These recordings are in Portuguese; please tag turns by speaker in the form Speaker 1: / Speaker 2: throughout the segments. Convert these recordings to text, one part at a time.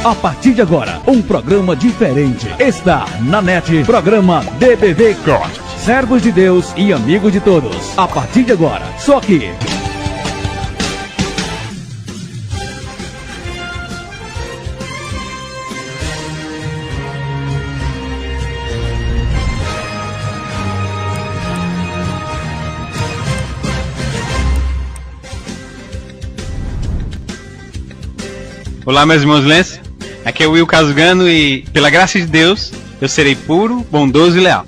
Speaker 1: A partir de agora, um programa diferente. Está na net, programa DBV Cast. Servos de Deus e amigos de todos. A partir de agora, só aqui.
Speaker 2: Olá, meus irmãos lenços, aqui é o Will Casugano e, pela graça de Deus, eu serei puro, bondoso e leal.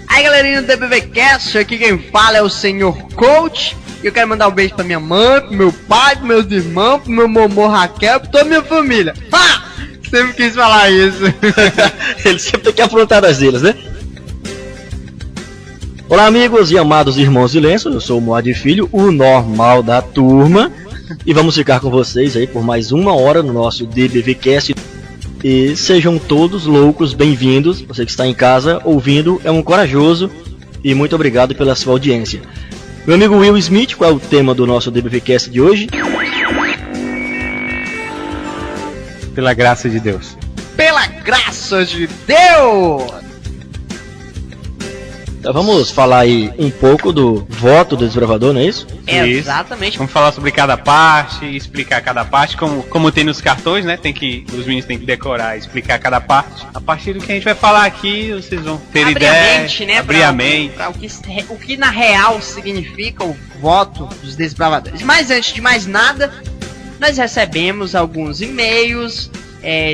Speaker 3: Aí, galerinha do DBVcast, aqui quem fala é o Senhor Coach. E eu quero mandar um beijo pra minha mãe, pro meu pai, pros meus irmãos, pro meu momô Raquel, pra toda a minha família. Ha! Sempre quis falar isso.
Speaker 4: Ele sempre tem que afrontar as deles, né? Olá, amigos e amados irmãos de lenço, eu sou o Moad Filho, o normal da turma. E vamos ficar com vocês aí por mais uma hora no nosso DBVcast. E sejam todos loucos, bem-vindos. Você que está em casa ouvindo é um corajoso. E muito obrigado pela sua audiência. Meu amigo Will Smith, qual é o tema do nosso DBVcast de hoje?
Speaker 2: Pela graça de Deus.
Speaker 3: Pela graça de Deus!
Speaker 4: Então vamos falar aí um pouco do voto do desbravador, não é isso?
Speaker 3: Exatamente.
Speaker 2: Vamos falar sobre cada parte, explicar cada parte, como tem nos cartões, né? Os meninos têm que decorar e explicar cada parte. A partir do que a gente vai falar aqui, vocês vão ter ideia, abrir a mente.
Speaker 3: Pra o que na real significa o voto dos desbravadores. Mas antes de mais nada, nós recebemos alguns e-mails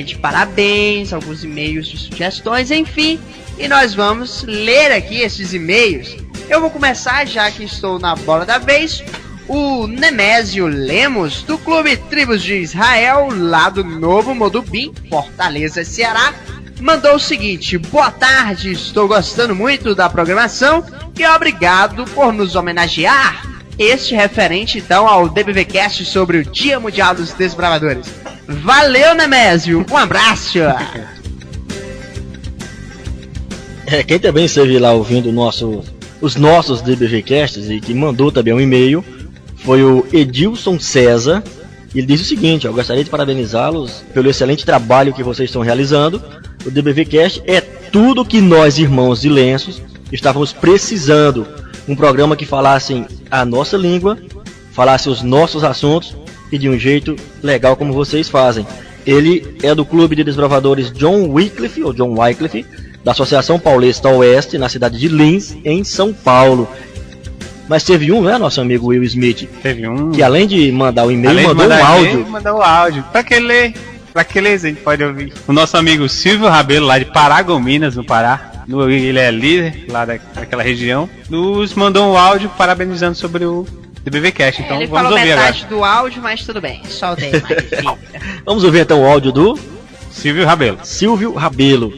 Speaker 3: de parabéns, alguns e-mails de sugestões, enfim. E nós vamos ler aqui esses e-mails. Eu vou começar, já que estou na bola da vez. O Nemésio Lemos, do Clube Tribos de Israel, lá do Novo Modubim, Fortaleza, Ceará, mandou o seguinte: boa tarde, estou gostando muito da programação e obrigado por nos homenagear. Este referente então ao DBVcast sobre o Dia Mundial dos Desbravadores. Valeu, Nemésio, um abraço.
Speaker 4: Quem também esteve lá ouvindo os nossos DBVcasts e que mandou também um e-mail foi o Edilson César. Ele diz o seguinte: eu gostaria de parabenizá-los pelo excelente trabalho que vocês estão realizando. O DBVcast é tudo que nós, irmãos de lenços, estávamos precisando. Um programa que falasse a nossa língua, falasse os nossos assuntos e de um jeito legal como vocês fazem. Ele é do Clube de Desbravadores John Wycliffe, ou John Wycliffe, da Associação Paulista Oeste, na cidade de Lins, em São Paulo. Mas teve um, né, nosso amigo Will Smith?
Speaker 2: Teve um.
Speaker 4: Que além de mandar o e-mail, mandou um áudio.
Speaker 2: Mandou o áudio. Pra que ler, a gente pode ouvir. O nosso amigo Silvio Rabelo, lá de Paragominas, no Pará. Ele é líder lá daquela região. Nos mandou um áudio parabenizando sobre o DBVcast. Então
Speaker 3: ele
Speaker 2: vamos
Speaker 3: falou
Speaker 2: ouvir
Speaker 3: metade
Speaker 2: agora.
Speaker 3: Do áudio, mas tudo bem. Soltei mais.
Speaker 4: Vamos ouvir então o áudio do
Speaker 2: Silvio Rabelo.
Speaker 4: Silvio Rabelo.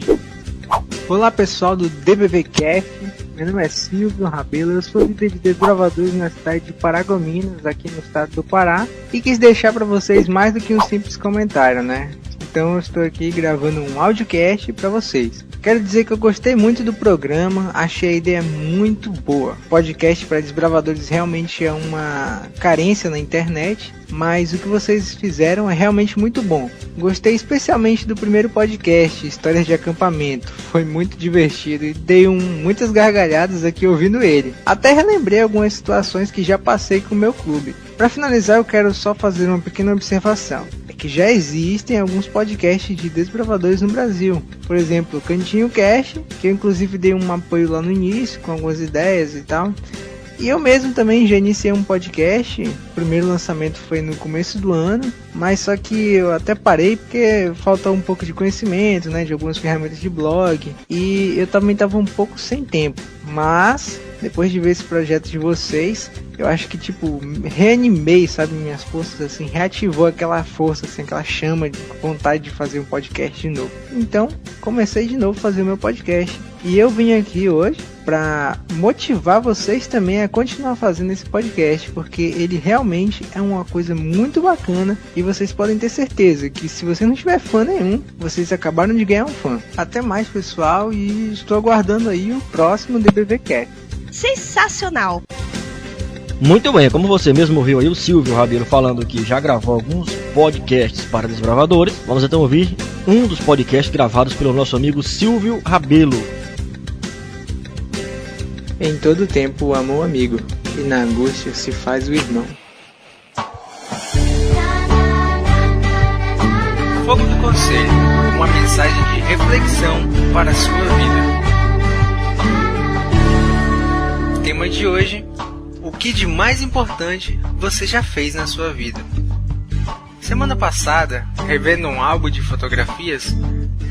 Speaker 5: Olá, pessoal do DBVcast, meu nome é Silvio Rabelo, eu sou líder de desbravadores na cidade de Paragominas, aqui no estado do Pará, e quis deixar para vocês mais do que um simples comentário, né? Então eu estou aqui gravando um audiocast para vocês. Quero dizer que eu gostei muito do programa, achei a ideia muito boa. Podcast para desbravadores realmente é uma carência na internet, mas o que vocês fizeram é realmente muito bom. Gostei especialmente do primeiro podcast, Histórias de Acampamento. Foi muito divertido e dei muitas gargalhadas aqui ouvindo ele. Até relembrei algumas situações que já passei com o meu clube. Para finalizar, eu quero só fazer uma pequena observação. É que já existem alguns podcasts de desbravadores no Brasil. Por exemplo, o Cantinho Cast, que eu inclusive dei um apoio lá no início, com algumas ideias e tal. E eu mesmo também já iniciei um podcast. O primeiro lançamento foi no começo do ano, mas só que eu até parei porque faltou um pouco de conhecimento, né, de algumas ferramentas de blog, e eu também estava um pouco sem tempo. Mas depois de ver esse projeto de vocês, eu acho que tipo reanimei, sabe, minhas forças, assim, reativou aquela força, assim, aquela chama de vontade de fazer um podcast de novo. Então comecei de novo a fazer o meu podcast. E eu vim aqui hoje para motivar vocês também a continuar fazendo esse podcast, porque ele realmente é uma coisa muito bacana e vocês podem ter certeza que se você não tiver fã nenhum, vocês acabaram de ganhar um fã. Até mais, pessoal, e estou aguardando aí o próximo DBVcast.
Speaker 6: Sensacional!
Speaker 4: Muito bem, como você mesmo ouviu aí o Silvio Rabelo falando que já gravou alguns podcasts para desbravadores. Vamos então ouvir um dos podcasts gravados pelo nosso amigo Silvio Rabelo.
Speaker 5: Em todo tempo ama o amigo, e na angústia se faz o irmão.
Speaker 6: Fogo do Conselho, uma mensagem de reflexão para a sua vida. Tema de hoje: o que de mais importante você já fez na sua vida? Semana passada, revendo um álbum de fotografias,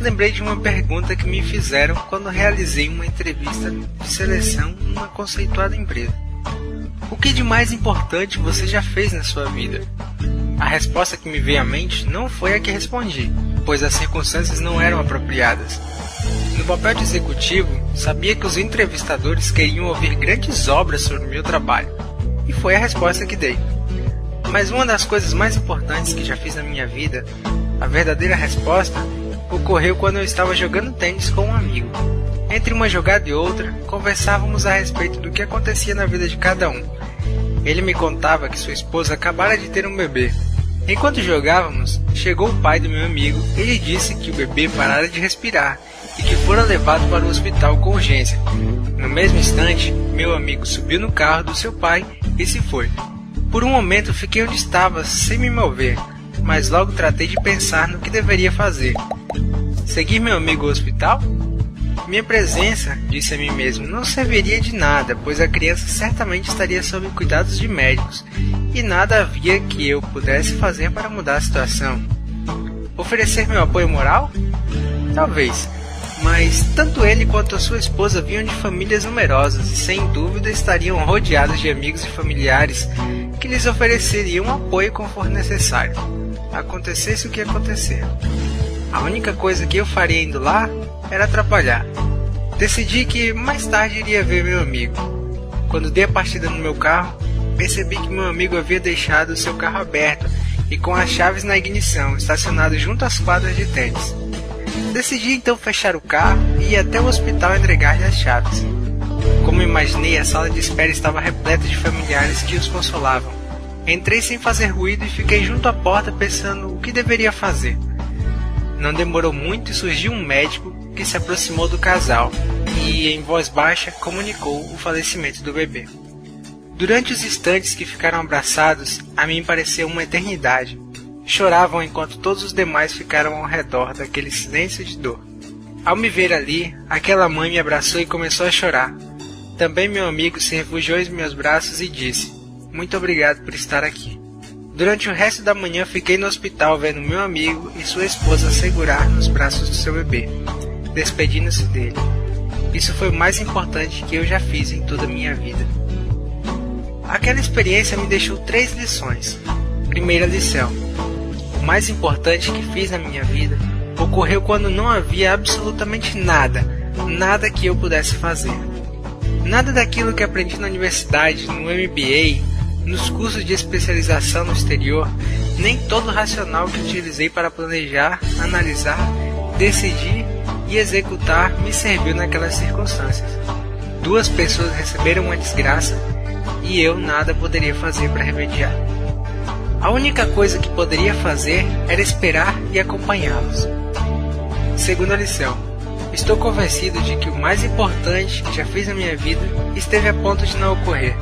Speaker 6: lembrei de uma pergunta que me fizeram quando realizei uma entrevista de seleção numa conceituada empresa. O que de mais importante você já fez na sua vida? A resposta que me veio à mente não foi a que respondi, pois as circunstâncias não eram apropriadas. No papel de executivo, sabia que os entrevistadores queriam ouvir grandes obras sobre o meu trabalho, e foi a resposta que dei. Mas uma das coisas mais importantes que já fiz na minha vida, a verdadeira resposta, ocorreu quando eu estava jogando tênis com um amigo. Entre uma jogada e outra, conversávamos a respeito do que acontecia na vida de cada um. Ele me contava que sua esposa acabara de ter um bebê. Enquanto jogávamos, chegou o pai do meu amigo e lhe disse que o bebê parara de respirar e que fora levado para o hospital com urgência. No mesmo instante, meu amigo subiu no carro do seu pai e se foi. Por um momento fiquei onde estava, sem me mover, mas logo tratei de pensar no que deveria fazer. Seguir meu amigo ao hospital? Minha presença, disse a mim mesmo, não serviria de nada, pois a criança certamente estaria sob cuidados de médicos, e nada havia que eu pudesse fazer para mudar a situação. Oferecer meu apoio moral? Talvez, mas tanto ele quanto a sua esposa vinham de famílias numerosas e sem dúvida estariam rodeados de amigos e familiares que lhes ofereceriam apoio conforme for necessário, acontecesse o que acontecer. A única coisa que eu faria indo lá era atrapalhar. Decidi que mais tarde iria ver meu amigo. Quando dei a partida no meu carro, percebi que meu amigo havia deixado o seu carro aberto e com as chaves na ignição, estacionado junto às quadras de tênis. Decidi então fechar o carro e ir até o hospital entregar-lhe as chaves. Como imaginei, a sala de espera estava repleta de familiares que os consolavam. Entrei sem fazer ruído e fiquei junto à porta pensando o que deveria fazer. Não demorou muito e surgiu um médico que se aproximou do casal e, em voz baixa, comunicou o falecimento do bebê. Durante os instantes que ficaram abraçados, a mim pareceu uma eternidade. Choravam enquanto todos os demais ficaram ao redor daquele silêncio de dor. Ao me ver ali, aquela mãe me abraçou e começou a chorar. Também meu amigo se refugiou em meus braços e disse: "Muito obrigado por estar aqui." Durante o resto da manhã fiquei no hospital vendo meu amigo e sua esposa segurar nos braços do seu bebê, despedindo-se dele. Isso foi o mais importante que eu já fiz em toda a minha vida. Aquela experiência me deixou 3 lições. Primeira lição: o mais importante que fiz na minha vida ocorreu quando não havia absolutamente nada que eu pudesse fazer. Nada daquilo que aprendi na universidade, no MBA, nos cursos de especialização no exterior, nem todo o racional que utilizei para planejar, analisar, decidir e executar me serviu naquelas circunstâncias. 2 pessoas receberam uma desgraça e eu nada poderia fazer para remediar. A única coisa que poderia fazer era esperar e acompanhá-los. Segunda lição: estou convencido de que o mais importante que já fiz na minha vida esteve a ponto de não ocorrer,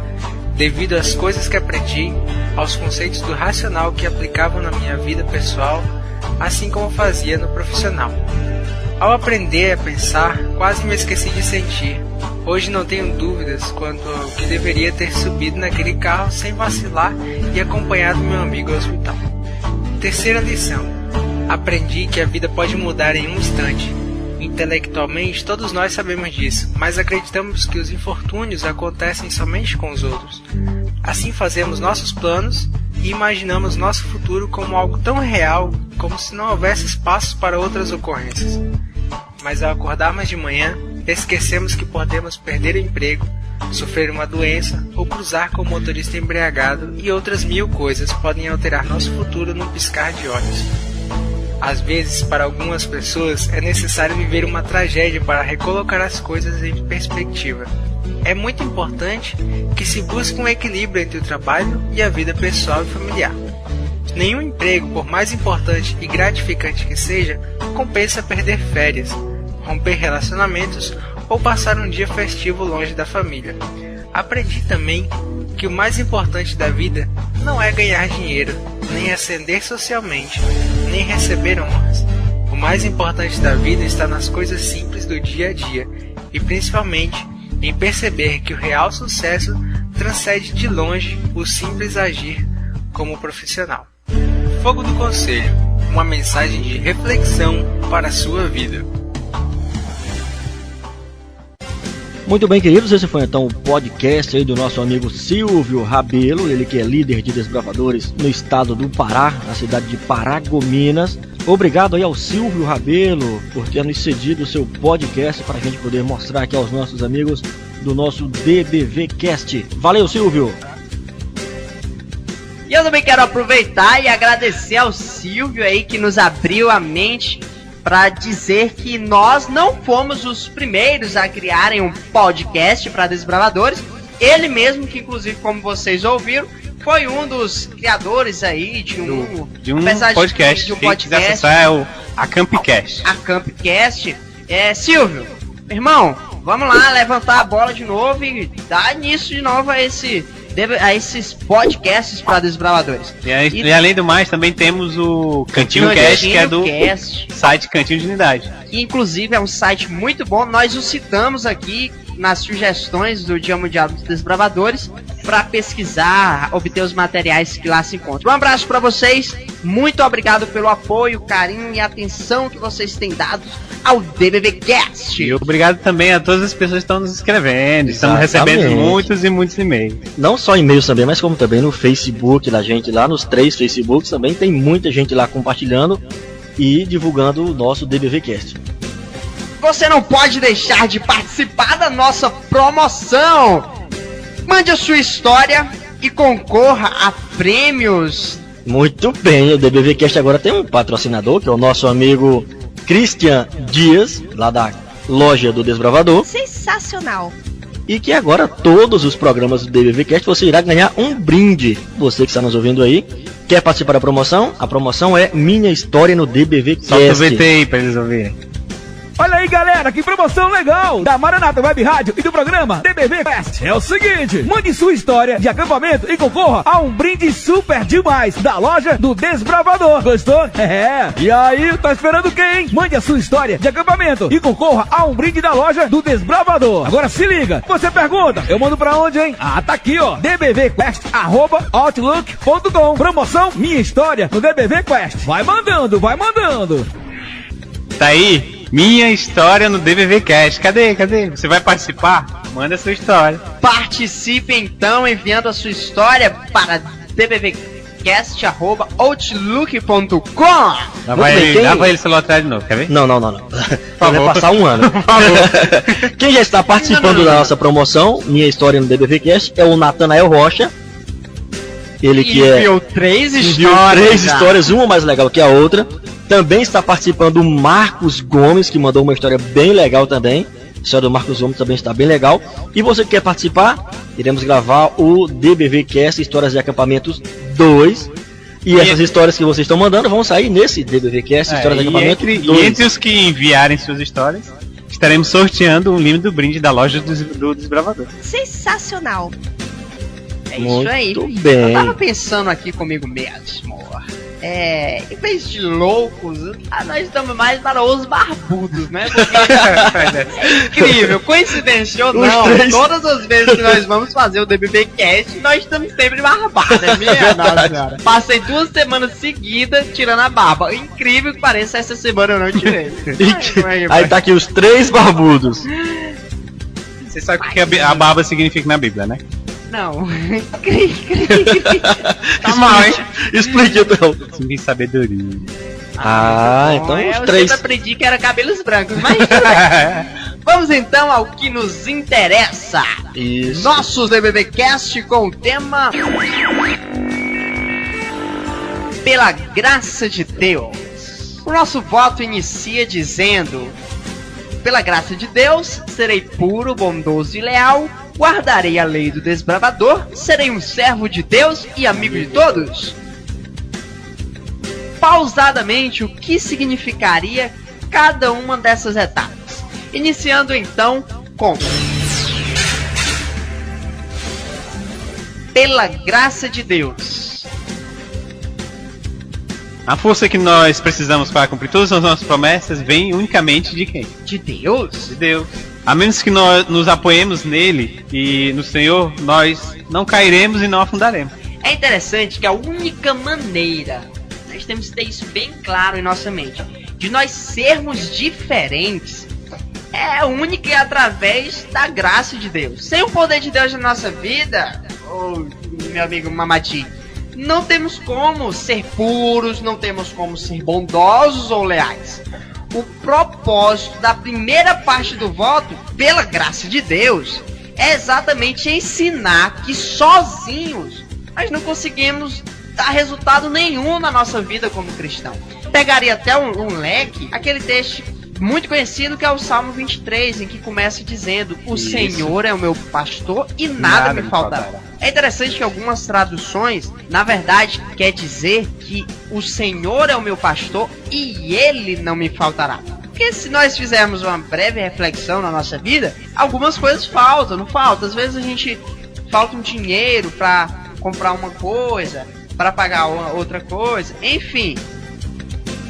Speaker 6: devido às coisas que aprendi, aos conceitos do racional que aplicavam na minha vida pessoal, assim como fazia no profissional. Ao aprender a pensar, quase me esqueci de sentir. Hoje não tenho dúvidas quanto ao que deveria ter subido naquele carro sem vacilar e acompanhado meu amigo ao hospital. Terceira lição: aprendi que a vida pode mudar em um instante. Intelectualmente, todos nós sabemos disso, mas acreditamos que os infortúnios acontecem somente com os outros. Assim fazemos nossos planos e imaginamos nosso futuro como algo tão real como se não houvesse espaço para outras ocorrências. Mas ao acordarmos de manhã, esquecemos que podemos perder o emprego, sofrer uma doença ou cruzar com o motorista embriagado, e outras 1000 coisas podem alterar nosso futuro num piscar de olhos. Às vezes, para algumas pessoas, é necessário viver uma tragédia para recolocar as coisas em perspectiva. É muito importante que se busque um equilíbrio entre o trabalho e a vida pessoal e familiar. Nenhum emprego, por mais importante e gratificante que seja, compensa perder férias, romper relacionamentos ou passar um dia festivo longe da família. Aprendi também que o mais importante da vida não é ganhar dinheiro, nem ascender socialmente, nem receber honras. O mais importante da vida está nas coisas simples do dia a dia e principalmente em perceber que o real sucesso transcende de longe o simples agir como profissional. Fogo do Conselho, uma mensagem de reflexão para a sua vida.
Speaker 4: Muito bem, queridos, esse foi então o podcast aí do nosso amigo Silvio Rabelo, ele que é líder de desbravadores no estado do Pará, na cidade de Paragominas. Obrigado aí ao Silvio Rabelo por ter nos cedido o seu podcast para a gente poder mostrar aqui aos nossos amigos do nosso DBVcast. Valeu, Silvio!
Speaker 3: E eu também quero aproveitar e agradecer ao Silvio aí que nos abriu a mente para dizer que nós não fomos os primeiros a criarem um podcast para desbravadores. Ele mesmo, que inclusive, como vocês ouviram, foi um dos criadores aí de um
Speaker 2: podcast. Quem quiser acessar é a Campcast.
Speaker 3: A Campcast. Silvio, irmão, vamos lá levantar a bola de novo e dar início de novo a esses podcasts para desbravadores.
Speaker 2: E além do mais, também temos o Cantinho Cast, que é do site Cantinho de Unidade.
Speaker 3: Que inclusive é um site muito bom, nós o citamos aqui nas sugestões do Dia Mundial dos Desbravadores para pesquisar, obter os materiais que lá se encontram. Um abraço para vocês, muito obrigado pelo apoio, carinho e atenção que vocês têm dado ao DBVcast.
Speaker 2: E obrigado também a todas as pessoas que estão nos escrevendo. Estamos recebendo muitos e muitos e-mails.
Speaker 4: Não só e-mails também, mas como também no Facebook da gente, lá nos 3 Facebooks também tem muita gente lá compartilhando e divulgando o nosso DBVcast.
Speaker 3: Você não pode deixar de participar da nossa promoção. Mande a sua história e concorra a prêmios.
Speaker 4: Muito bem, o DBVcast agora tem um patrocinador, que é o nosso amigo Christian Dias, lá da loja do Desbravador.
Speaker 7: Sensacional!
Speaker 4: E que agora todos os programas do DBVcast você irá ganhar um brinde. Você que está nos ouvindo aí, quer participar da promoção? A promoção é Minha História no DBVcast.
Speaker 2: Solta o VT aí pra eles ouvirem.
Speaker 1: Olha aí, galera, que promoção legal da Maranata Web Rádio e do programa DBVcast. É o seguinte, mande sua história de acampamento e concorra a um brinde super demais da loja do Desbravador. Gostou? E aí, tá esperando quem, hein? Mande a sua história de acampamento e concorra a um brinde da loja do Desbravador. Agora se liga, você pergunta, eu mando pra onde, hein? Ah, tá aqui, ó, dbvquest@outlook.com. Promoção Minha História no DBVcast. Vai mandando, vai mandando.
Speaker 2: Tá aí. Minha História no DBVcast. Cadê? Você vai participar? Manda a sua história.
Speaker 3: Participe então enviando a sua história para dbvcast@outlook.com.
Speaker 2: Dá pra ele celular atrás de novo, quer ver?
Speaker 4: Não. Vai passar um ano. Por favor. Quem já está participando da nossa promoção, Minha História no DBVcast, é o Natanael Rocha. Ele que
Speaker 3: enviou três
Speaker 4: histórias, uma mais legal que a outra. Também está participando o Marcos Gomes, que mandou uma história bem legal também. A história do Marcos Gomes também está bem legal. E você que quer participar, iremos gravar o DBVcast Histórias de Acampamentos 2. E essas histórias que vocês estão mandando vão sair nesse DBVcast Histórias de Acampamentos 2.
Speaker 2: E entre os que enviarem suas histórias, estaremos sorteando um livro do brinde da loja do Desbravador.
Speaker 7: Sensacional!
Speaker 3: É isso aí.
Speaker 4: Muito bem.
Speaker 3: Eu tava pensando aqui comigo mesmo. Em vez de loucos, nós estamos mais para os barbudos, né? Porque é incrível, coincidência ou não, todas as vezes que nós vamos fazer o DBVcast, nós estamos sempre barbados, minha nossa senhora. Passei 2 semanas seguidas tirando a barba. Incrível que pareça, essa semana eu não tirei.
Speaker 4: Aí tá aqui os 3 barbudos.
Speaker 2: Você sabe o que a barba significa na Bíblia, né?
Speaker 3: Não.
Speaker 2: Tá mal, hein?
Speaker 4: Explique então.
Speaker 2: Sem sabedoria.
Speaker 4: Então os 3.
Speaker 3: Eu sempre aprendi que era cabelos brancos, mas vamos então ao que nos interessa.
Speaker 4: Isso.
Speaker 3: Nosso DBVcast com o tema Pela Graça de Deus. O nosso voto inicia dizendo: pela graça de Deus, serei puro, bondoso e leal, guardarei a lei do desbravador, serei um servo de Deus e amigo de todos. pausadamente o que significaria cada uma dessas etapas. Iniciando então com: pela graça de Deus.
Speaker 2: A força que nós precisamos para cumprir todas as nossas promessas vem unicamente de quem?
Speaker 3: De Deus?
Speaker 2: De Deus. A menos que nós nos apoiemos nele e no Senhor, nós não cairemos e não afundaremos.
Speaker 3: É interessante que a única maneira, nós temos que ter isso bem claro em nossa mente, de nós sermos diferentes, é única e através da graça de Deus. Sem o poder de Deus na nossa vida, meu amigo Mamati, não temos como ser puros, não temos como ser bondosos ou leais. O propósito da primeira parte do voto, pela graça de Deus, é exatamente ensinar que sozinhos nós não conseguimos dar resultado nenhum na nossa vida como cristão. Pegaria até um leque, aquele texto muito conhecido que é o Salmo 23, em que começa dizendo: o
Speaker 2: Isso.
Speaker 3: Senhor é o meu pastor e nada me faltará. É interessante que algumas traduções, na verdade, quer dizer que o Senhor é o meu pastor e ele não me faltará. Porque se nós fizermos uma breve reflexão na nossa vida, algumas coisas faltam, não faltam. Às vezes a gente falta um dinheiro para comprar uma coisa, para pagar outra coisa, enfim.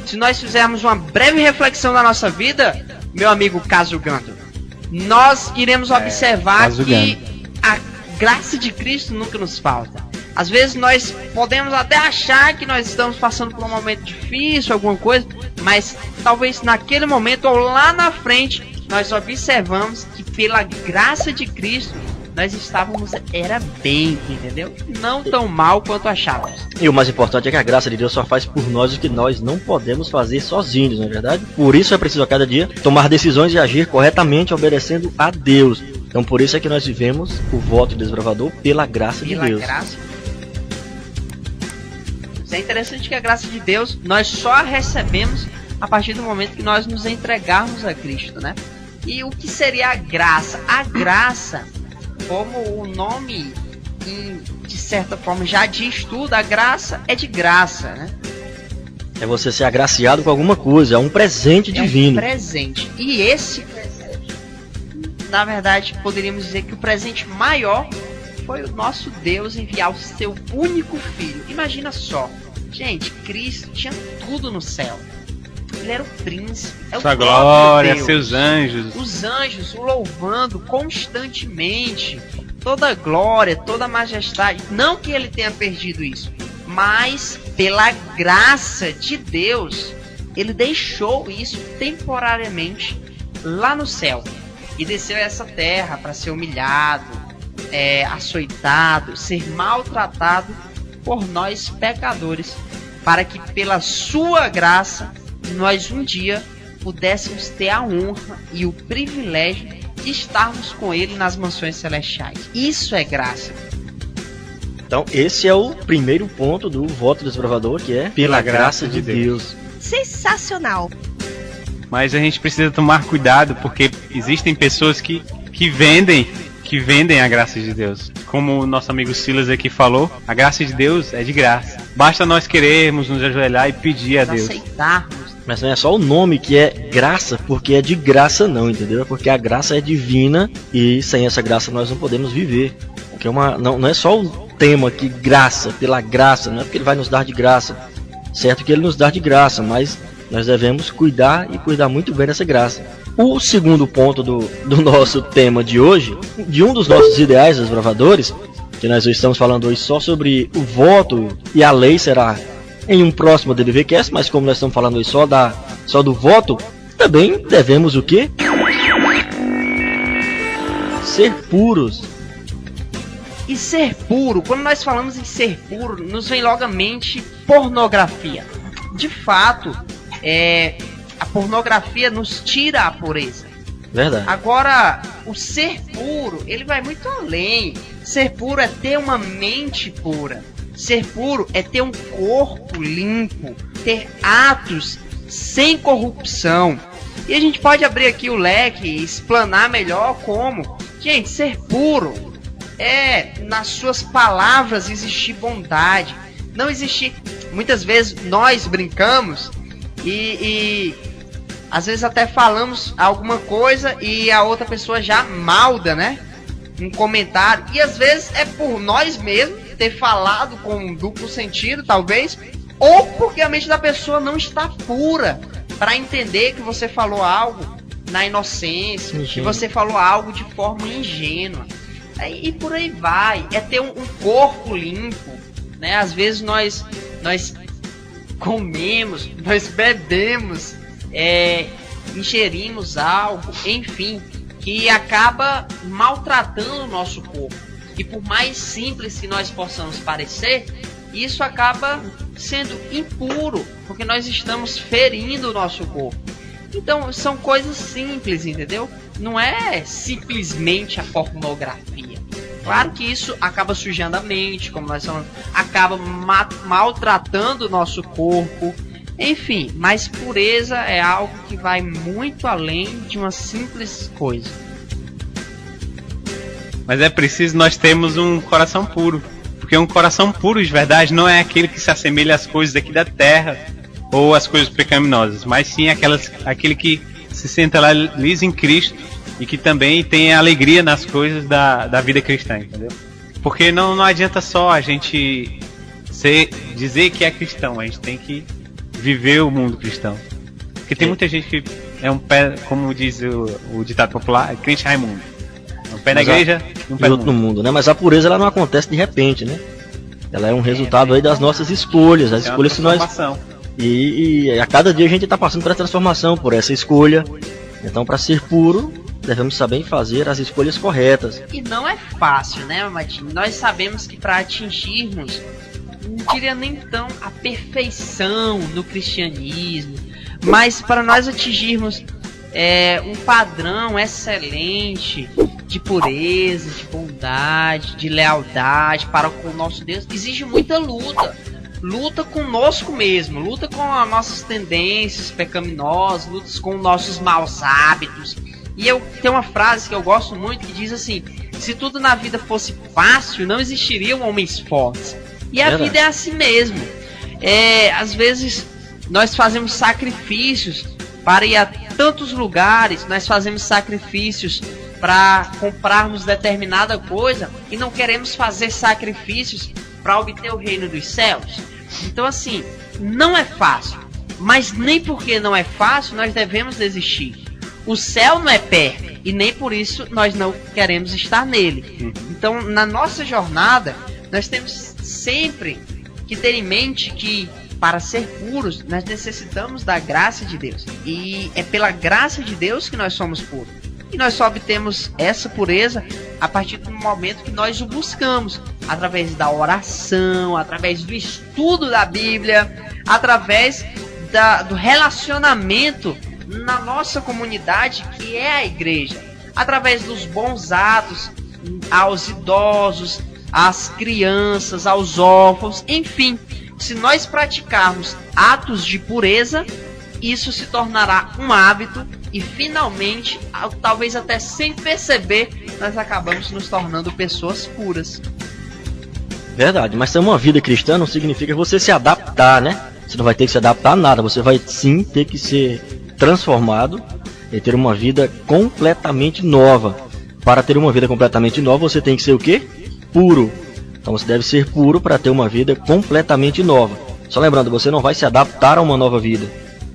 Speaker 3: Se nós fizermos uma breve reflexão na nossa vida, meu amigo Casuganto, nós iremos observar que a graça de Cristo nunca nos falta. Às vezes nós podemos até achar que nós estamos passando por um momento difícil, alguma coisa, mas talvez naquele momento ou lá na frente nós observamos que pela graça de Cristo nós estávamos, era bem, entendeu? Não tão mal quanto achávamos.
Speaker 4: E o mais importante é que a graça de Deus só faz por nós o que nós não podemos fazer sozinhos, não é verdade? Por isso é preciso a cada dia tomar decisões e agir corretamente obedecendo a Deus. Então por isso é que nós vivemos o voto desbravador pela graça de Deus.
Speaker 3: Graça. Isso é interessante que a graça de Deus nós só a recebemos a partir do momento que nós nos entregarmos a Cristo, né? E o que seria a graça? A graça, como o nome de certa forma já diz tudo, a graça é de graça, né?
Speaker 4: É você ser agraciado com alguma coisa, é um presente divino.
Speaker 3: É um presente. E esse presente, na verdade, poderíamos dizer que o presente maior foi o nosso Deus enviar o seu único filho. Imagina só, gente, Cristo tinha tudo no céu. Ele era o príncipe, é o
Speaker 2: sua
Speaker 3: próprio
Speaker 2: glória,
Speaker 3: Deus.
Speaker 2: seus anjos.
Speaker 3: Os anjos o louvando constantemente. Toda a glória, toda a majestade. Não que ele tenha perdido isso, mas pela graça de Deus, ele deixou isso temporariamente lá no céu e desceu a essa terra para ser humilhado, açoitado, ser maltratado por nós pecadores, para que pela sua graça nós um dia pudéssemos ter a honra e o privilégio de estarmos com ele nas mansões celestiais. Isso é graça.
Speaker 4: Então esse é o primeiro ponto do voto desbravador, que é pela graça de Deus.
Speaker 7: Sensacional.
Speaker 2: Mas a gente precisa tomar cuidado, porque existem pessoas que vendem a graça de Deus. Como o nosso amigo Silas aqui falou, a graça de Deus é de graça. Basta nós querermos nos ajoelhar e pedir a Deus.
Speaker 3: Aceitarmos.
Speaker 4: Mas não é só o nome que é graça, porque é de graça não, entendeu? Porque a graça é divina e sem essa graça nós não podemos viver. Porque não é só o tema aqui, graça, pela graça, não é porque ele vai nos dar de graça. Certo que ele nos dá de graça, mas nós devemos cuidar e cuidar muito bem dessa graça. O segundo ponto do nosso tema de hoje, de um dos nossos ideais desbravadores, que nós estamos falando hoje só sobre o voto e a lei será em um próximo DBVcast, mas como nós estamos falando hoje só do voto, também devemos o quê? Ser puros.
Speaker 3: E ser puro, quando nós falamos em ser puro, nos vem logo à mente pornografia. De fato, a pornografia nos tira a pureza.
Speaker 4: Verdade.
Speaker 3: Agora, o ser puro, ele vai muito além. Ser puro é ter uma mente pura. Ser puro é ter um corpo limpo, ter atos sem corrupção. E a gente pode abrir aqui o leque e explanar melhor como. Gente, ser puro é, nas suas palavras, existir bondade. Não existir muitas vezes nós brincamos e às vezes até falamos alguma coisa e a outra pessoa já malda, né? Um comentário. E às vezes é por nós mesmos ter falado com um duplo sentido, talvez, ou porque a mente da pessoa não está pura para entender que você falou algo na inocência, que você falou algo de forma ingênua. E por aí vai. É ter um corpo limpo, né? Às vezes nós comemos, nós bebemos, ingerimos algo, enfim, que acaba maltratando o nosso corpo. E por mais simples que nós possamos parecer, isso acaba sendo impuro, porque nós estamos ferindo o nosso corpo. Então são coisas simples, entendeu? Não é simplesmente a pornografia. Claro que isso acaba sujando a mente, como nós falamos, acaba maltratando o nosso corpo. Enfim, mas pureza é algo que vai muito além de uma simples coisa.
Speaker 2: Mas é preciso nós termos um coração puro. Porque um coração puro de verdade não é aquele que se assemelha às coisas aqui da terra ou às coisas pecaminosas, mas sim aquele que se senta lá liso em Cristo e que também tem alegria nas coisas da vida cristã, entendeu? Porque não adianta só a gente dizer que é cristão, a gente tem que viver o mundo cristão. Porque tem muita gente que é um pé, como diz o ditado popular, é crente Raimundo. Um pé na igreja e um pé
Speaker 4: no mundo, né? Mas a pureza ela não acontece de repente, né? Ela é um resultado aí das nossas escolhas, as escolhas que nós... E a cada dia a gente está passando por essa transformação, por essa escolha. Então, para ser puro, devemos saber fazer as escolhas corretas.
Speaker 3: E não é fácil, né, Matinho? Nós sabemos que para atingirmos, não diria nem tão a perfeição no cristianismo, mas para nós atingirmos um padrão excelente de pureza, de bondade, de lealdade para com o nosso Deus, exige muita luta. Luta conosco mesmo, luta com as nossas tendências pecaminosas, luta com nossos maus hábitos. E eu tenho uma frase que eu gosto muito que diz assim: se tudo na vida fosse fácil, não existiriam homens fortes. E a vida é assim mesmo. Às vezes nós fazemos sacrifícios para ir a tantos lugares, nós fazemos sacrifícios para comprarmos determinada coisa e não queremos fazer sacrifícios para obter o reino dos céus. Então assim, não é fácil, mas nem porque não é fácil nós devemos desistir. O céu não é perto e nem por isso nós não queremos estar nele. Então na nossa jornada nós temos sempre que ter em mente que para ser puros nós necessitamos da graça de Deus, e é pela graça de Deus que nós somos puros. E nós só obtemos essa pureza a partir do momento que nós o buscamos, através da oração, através do estudo da Bíblia, através do relacionamento na nossa comunidade, que é a igreja, através dos bons atos aos idosos, às crianças, aos órfãos, enfim. Se nós praticarmos atos de pureza, isso se tornará um hábito e finalmente, talvez até sem perceber, nós acabamos nos tornando pessoas puras.
Speaker 4: Verdade, mas ter uma vida cristã não significa você se adaptar, né? Você não vai ter que se adaptar a nada, você vai sim ter que ser transformado e ter uma vida completamente nova. Para ter uma vida completamente nova, você tem que ser o quê? Puro. Então você deve ser puro para ter uma vida completamente nova. Só lembrando, você não vai se adaptar a uma nova vida.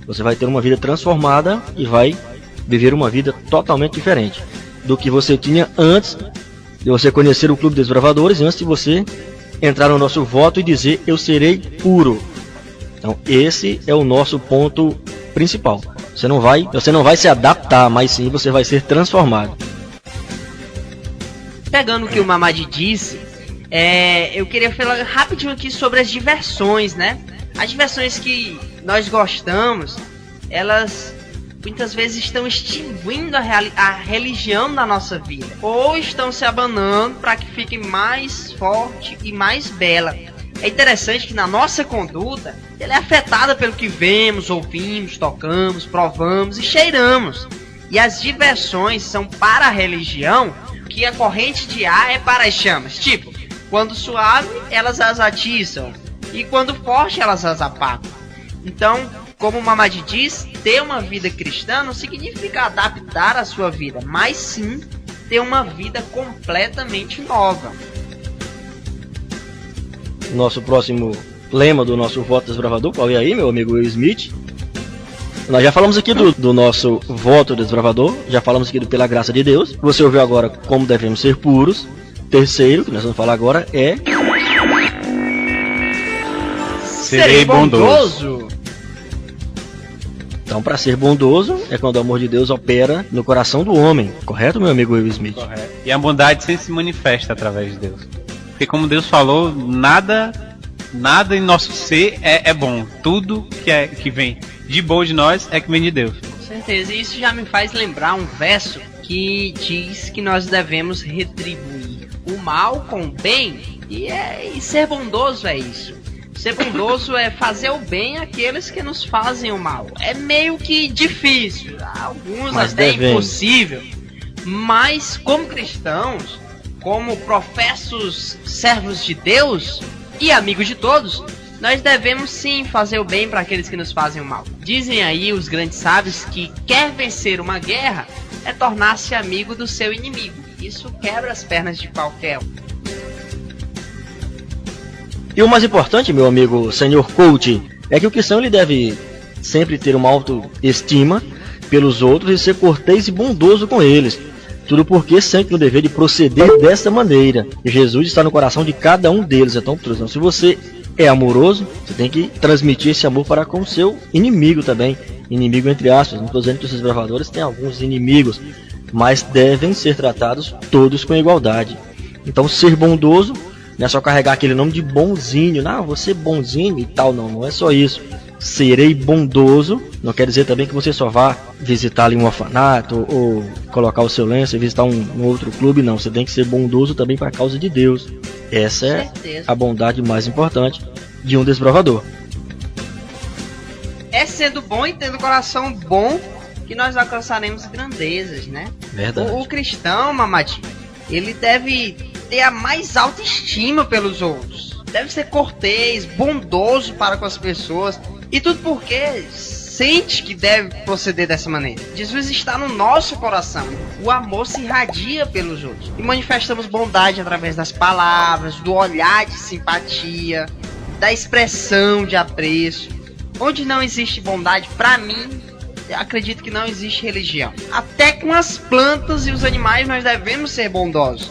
Speaker 4: Você vai ter uma vida transformada e vai viver uma vida totalmente diferente do que você tinha antes de você conhecer o Clube dos Desbravadores, antes de você entrar no nosso voto e dizer: eu serei puro. Então esse é o nosso ponto principal. Você não vai se adaptar, mas sim você vai ser transformado.
Speaker 3: Pegando o que o Mamadi disse, eu queria falar rapidinho aqui sobre as diversões, né? As diversões que nós gostamos, elas muitas vezes estão extinguindo a religião da nossa vida, ou estão se abanando para que fique mais forte e mais bela. É interessante que na nossa conduta, ela é afetada pelo que vemos, ouvimos, tocamos, provamos e cheiramos. E as diversões são para a religião que a corrente de ar é para as chamas. Tipo, quando suave, elas as atiçam. e quando forte elas as apagam. Então, como o Mamadi diz, ter uma vida cristã não significa adaptar a sua vida, mas sim ter uma vida completamente nova.
Speaker 4: Nosso próximo lema do nosso voto desbravador, qual é aí, meu amigo Will Smith? Nós já falamos aqui do nosso voto desbravador, já falamos aqui do pela graça de Deus. Você ouviu agora como devemos ser puros. Terceiro, que nós vamos falar agora, é...
Speaker 2: Serei bondoso.
Speaker 4: Então, para ser bondoso, é quando o amor de Deus opera no coração do homem. Correto, meu amigo Will Smith?
Speaker 2: Correto. E a bondade sempre se manifesta através de Deus. Porque como Deus falou, nada em nosso ser é bom. Tudo que vem de bom de nós é que vem de Deus.
Speaker 3: Com certeza, e isso já me faz lembrar um verso que diz que nós devemos retribuir o mal com o bem. E ser bondoso é isso. Ser bondoso é fazer o bem àqueles que nos fazem o mal. É meio que difícil, alguns
Speaker 4: mas
Speaker 3: até
Speaker 4: devemos.
Speaker 3: impossível. Mas como cristãos, como professos servos de Deus e amigos de todos, nós devemos sim fazer o bem para aqueles que nos fazem o mal. Dizem aí os grandes sábios que quer vencer uma guerra é tornar-se amigo do seu inimigo. Isso quebra as pernas de qualquer um.
Speaker 4: E o mais importante, meu amigo senhor coach, é que o cristão ele deve sempre ter uma autoestima pelos outros e ser cortês e bondoso com eles. Tudo porque sempre no dever de proceder dessa maneira. Jesus está no coração de cada um deles. Então, se você é amoroso, você tem que transmitir esse amor para com o seu inimigo também. Inimigo entre aspas. Não estou dizendo que os desbravadores têm alguns inimigos, mas devem ser tratados todos com igualdade. Então, ser bondoso não é só carregar aquele nome de bonzinho. Não, você bonzinho e tal. Não é só isso. Serei bondoso não quer dizer também que você só vá visitar ali um orfanato ou colocar o seu lenço e visitar um outro clube. Não, você tem que ser bondoso também para a causa de Deus. Essa é a bondade mais importante de um desbravador.
Speaker 3: É sendo bom e tendo coração bom que nós alcançaremos grandezas, né?
Speaker 4: Verdade.
Speaker 3: O cristão, Mamadi, ele deve ter a mais alta estima pelos outros. Deve ser cortês, bondoso para com as pessoas. E tudo porque sente que deve proceder dessa maneira. Jesus está no nosso coração. O amor se irradia pelos outros. E manifestamos bondade através das palavras, do olhar de simpatia, da expressão de apreço. Onde não existe bondade, para mim, acredito que não existe religião. Até com as plantas e os animais nós devemos ser bondosos.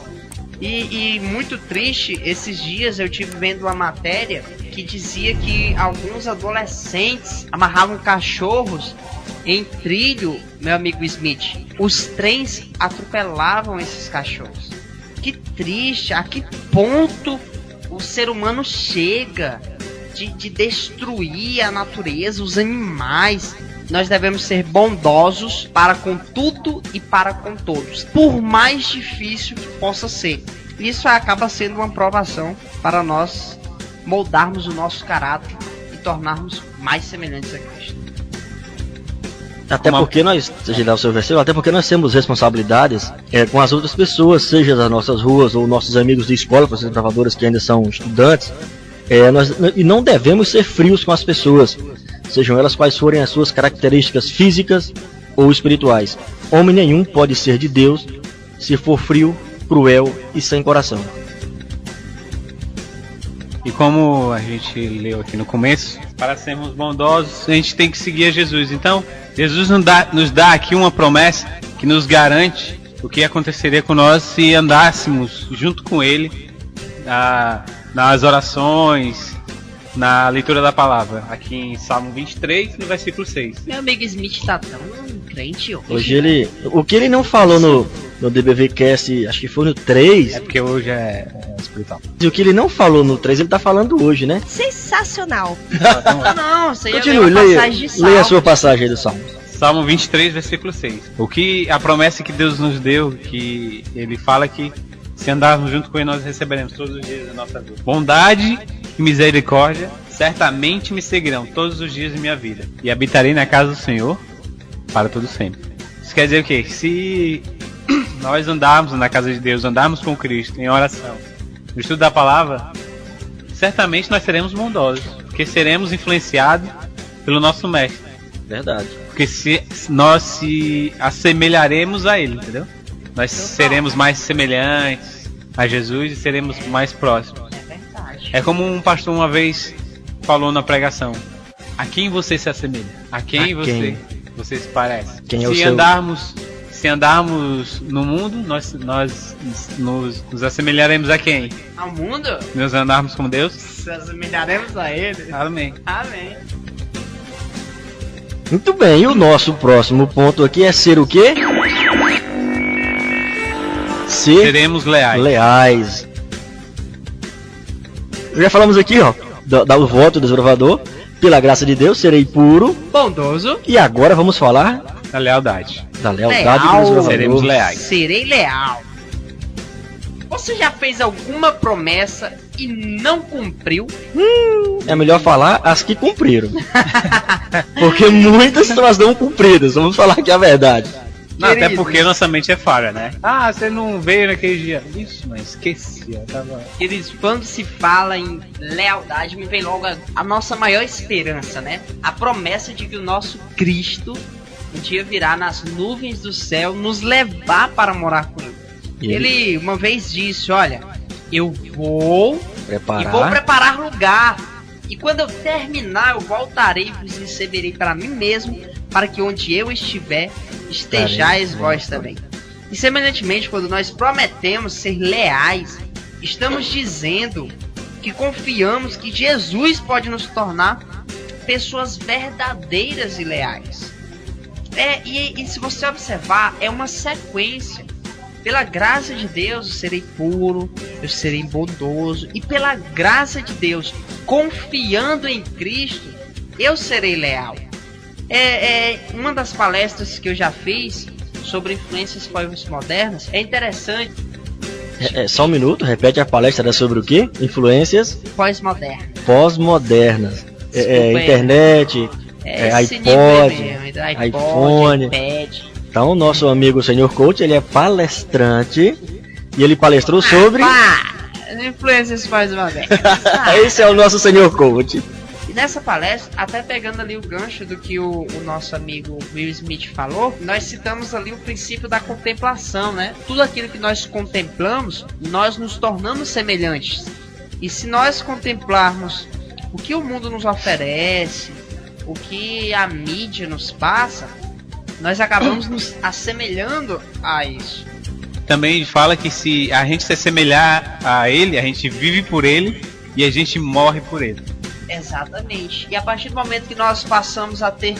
Speaker 3: E muito triste, esses dias eu tive vendo uma matéria que dizia que alguns adolescentes amarravam cachorros em trilho, meu amigo Smith. Os trens atropelavam esses cachorros. Que triste, a que ponto o ser humano chega de destruir a natureza, os animais. Nós devemos ser bondosos para com tudo e para com todos, por mais difícil que possa ser. Isso acaba sendo uma provação para nós moldarmos o nosso caráter e tornarmos mais semelhantes a Cristo.
Speaker 4: Até porque nós, seja lá o seu versículo, até porque nós temos responsabilidades com as outras pessoas, seja das nossas ruas ou nossos amigos de escola, para os desbravadores que ainda são estudantes, e não devemos ser frios com as pessoas, sejam elas quais forem as suas características físicas ou espirituais. Homem nenhum pode ser de Deus se for frio, cruel e sem coração.
Speaker 2: E como a gente leu aqui no começo, para sermos bondosos, a gente tem que seguir a Jesus. Então, Jesus nos dá aqui uma promessa que nos garante o que aconteceria com nós se andássemos junto com Ele nas orações, na leitura da palavra, aqui em Salmo 23, no versículo 6.
Speaker 3: Meu amigo Smith tá tão crente hoje.
Speaker 4: Hoje o que ele não falou no DBVcast, acho que foi no 3.
Speaker 2: É porque hoje é espiritual.
Speaker 4: E o que ele não falou no 3, ele tá falando hoje, né?
Speaker 7: Sensacional.
Speaker 3: Não, isso aí
Speaker 4: Continue, leia a sua passagem aí do Salmo.
Speaker 2: Salmo 23, versículo 6. A promessa que Deus nos deu, que Ele fala que se andarmos junto com Ele, nós receberemos todos os dias da nossa vida. Bondade e misericórdia certamente me seguirão todos os dias de minha vida. E habitarei na casa do Senhor para todo sempre. Isso quer dizer o quê? Se nós andarmos na casa de Deus, andarmos com Cristo em oração, no estudo da palavra, certamente nós seremos bondosos, porque seremos influenciados pelo nosso mestre.
Speaker 4: Verdade.
Speaker 2: Porque se nós se assemelharemos a ele, entendeu? Nós seremos mais semelhantes a Jesus e seremos mais próximos.
Speaker 3: É verdade.
Speaker 2: É como um pastor uma vez falou na pregação: a quem você se assemelha? A quem você se parece?
Speaker 4: Quem é o
Speaker 2: se
Speaker 4: seu...
Speaker 2: andarmos no mundo, nós nos assemelharemos a quem?
Speaker 3: Ao mundo,
Speaker 2: Nós andarmos com Deus?
Speaker 3: nos assemelharemos a ele.
Speaker 2: Amém.
Speaker 3: Amém.
Speaker 4: Muito bem, e o nosso próximo ponto aqui é ser o quê? Ser
Speaker 2: Seremos leais.
Speaker 4: leais. Já falamos aqui, ó, do voto do desbravador. Pela graça de Deus, serei puro.
Speaker 3: Bondoso.
Speaker 4: E agora vamos falar
Speaker 2: Da lealdade.
Speaker 4: da lealdade do
Speaker 3: Leal.
Speaker 4: desbravador.
Speaker 2: Seremos leais.
Speaker 3: Serei leal. Você já fez alguma promessa e não cumpriu?
Speaker 4: É melhor falar as que cumpriram. Porque muitas são as não cumpridas. Vamos falar aqui a verdade.
Speaker 2: Não, até
Speaker 3: Querido.
Speaker 2: porque nossa mente é falha, né? Ah, você não veio naquele dia. Ixi, mas esqueci. Eu tava...
Speaker 3: Eles, quando se fala em lealdade, me vem logo a nossa maior esperança, né? A promessa de que o nosso Cristo um dia virá nas nuvens do céu nos levar para morar com ele.
Speaker 4: E
Speaker 3: Ele uma vez disse, olha, eu vou e vou
Speaker 4: preparar.
Speaker 3: preparar lugar. E quando eu terminar, eu voltarei e vos receberei para mim mesmo, para que onde eu estiver, estejais vós também. E semelhantemente, quando nós prometemos ser leais, estamos dizendo que confiamos que Jesus pode nos tornar pessoas verdadeiras e leais. E se você observar, é uma sequência. Pela graça de Deus eu serei puro, eu serei bondoso, e pela graça de Deus, confiando em Cristo, eu serei leal. Uma das palestras que eu já fiz sobre influências pós-modernas é interessante.
Speaker 4: Só um minuto, repete a palestra, era sobre o quê? Influências
Speaker 3: Pós-moderna.
Speaker 4: pós-modernas.
Speaker 3: Desculpa,
Speaker 4: Internet,
Speaker 3: esse nível
Speaker 4: iPod,
Speaker 3: mesmo,
Speaker 4: iPhone.
Speaker 3: iPad.
Speaker 4: Então, o nosso amigo Sr. Coach, ele é palestrante e ele palestrou sobre...
Speaker 3: Influências pós-modernas.
Speaker 4: Esse é o nosso Sr. Coach.
Speaker 3: E nessa palestra, até pegando ali o gancho do que o nosso amigo Will Smith falou, nós citamos ali o princípio da contemplação, né? Tudo aquilo que nós contemplamos, nós nos tornamos semelhantes. E se nós contemplarmos o que o mundo nos oferece, o que a mídia nos passa, nós acabamos nos assemelhando a isso.
Speaker 2: Também fala que se a gente se assemelhar a ele, a gente vive por ele e a gente morre por ele.
Speaker 3: Exatamente. E a partir do momento que nós passamos a ter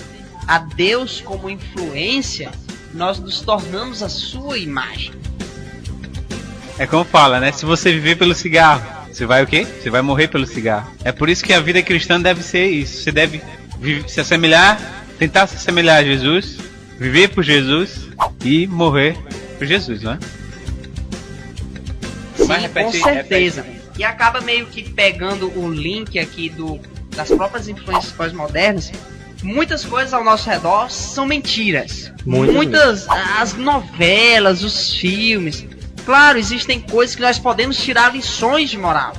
Speaker 3: a Deus como influência, nós nos tornamos a sua imagem.
Speaker 2: É como fala, né? Se você viver pelo cigarro, você vai o quê? Você vai morrer pelo cigarro. É por isso que a vida cristã deve ser isso. Você deve se assemelhar, tentar se assemelhar a Jesus, viver por Jesus e morrer por Jesus, não é?
Speaker 3: Sim,
Speaker 2: Mas repete,
Speaker 3: com certeza. E acaba meio que pegando o link aqui das próprias influências pós-modernas. Muitas coisas ao nosso redor são mentiras. Muitas as novelas, os filmes. Claro, existem coisas que nós podemos tirar lições de moral.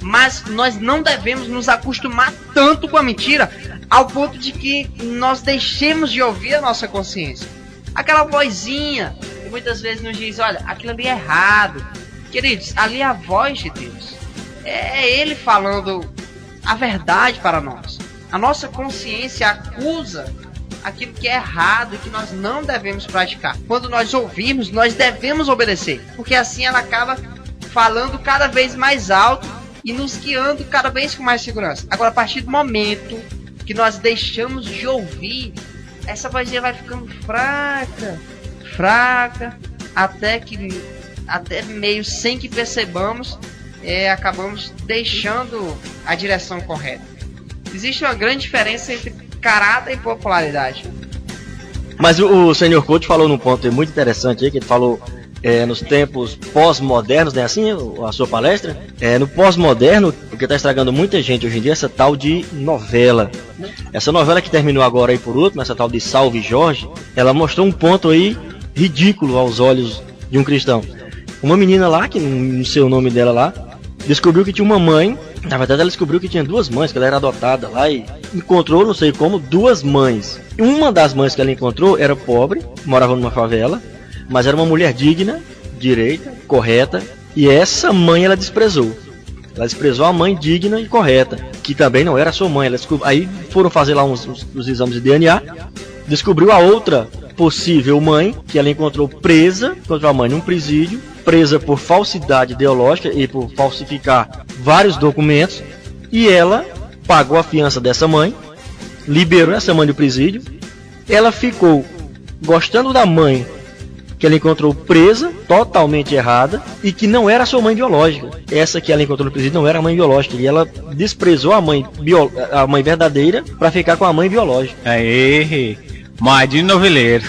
Speaker 3: Mas nós não devemos nos acostumar tanto com a mentira ao ponto de que nós deixemos de ouvir a nossa consciência. Aquela vozinha que muitas vezes nos diz, olha, aquilo ali é errado. Queridos, ali é a voz de Deus. É Ele falando a verdade para nós. A nossa consciência acusa aquilo que é errado e que nós não devemos praticar. Quando nós ouvirmos, nós devemos obedecer. Porque assim ela acaba falando cada vez mais alto e nos guiando cada vez com mais segurança. Agora, a partir do momento que nós deixamos de ouvir, essa vozinha vai ficando fraca, até meio sem que percebamos, acabamos deixando a direção correta. Existe uma grande diferença entre caráter e popularidade.
Speaker 4: Mas o Sr. Coach falou num ponto muito interessante aí, que ele falou nos tempos pós-modernos, né? Assim, a sua palestra. No pós-moderno, o que está estragando muita gente hoje em dia é essa tal de novela. Essa novela que terminou agora aí por último, essa tal de Salve Jorge, ela mostrou um ponto aí ridículo aos olhos de um cristão. Uma menina lá, que não sei o nome dela lá, descobriu que tinha uma mãe Na verdade, ela descobriu que tinha duas mães, que ela era adotada lá e encontrou, não sei como, duas mães. Uma das mães que ela encontrou era pobre, morava numa favela, mas era uma mulher digna, direita, correta, e essa mãe ela desprezou. Ela desprezou a mãe digna e correta, que também não era sua mãe. Aí foram fazer lá uns exames de DNA, descobriu a outra possível mãe, que ela encontrou presa, encontrou a mãe num presídio, presa por falsidade ideológica e por falsificar vários documentos, e ela pagou a fiança dessa mãe, liberou essa mãe do presídio. Ela ficou gostando da mãe que ela encontrou presa, totalmente errada, e que não era sua mãe biológica. Essa que ela encontrou no presídio não era a mãe biológica, e ela desprezou a mãe verdadeira para ficar com a mãe biológica.
Speaker 2: Aê, Moadinho Noveleiro.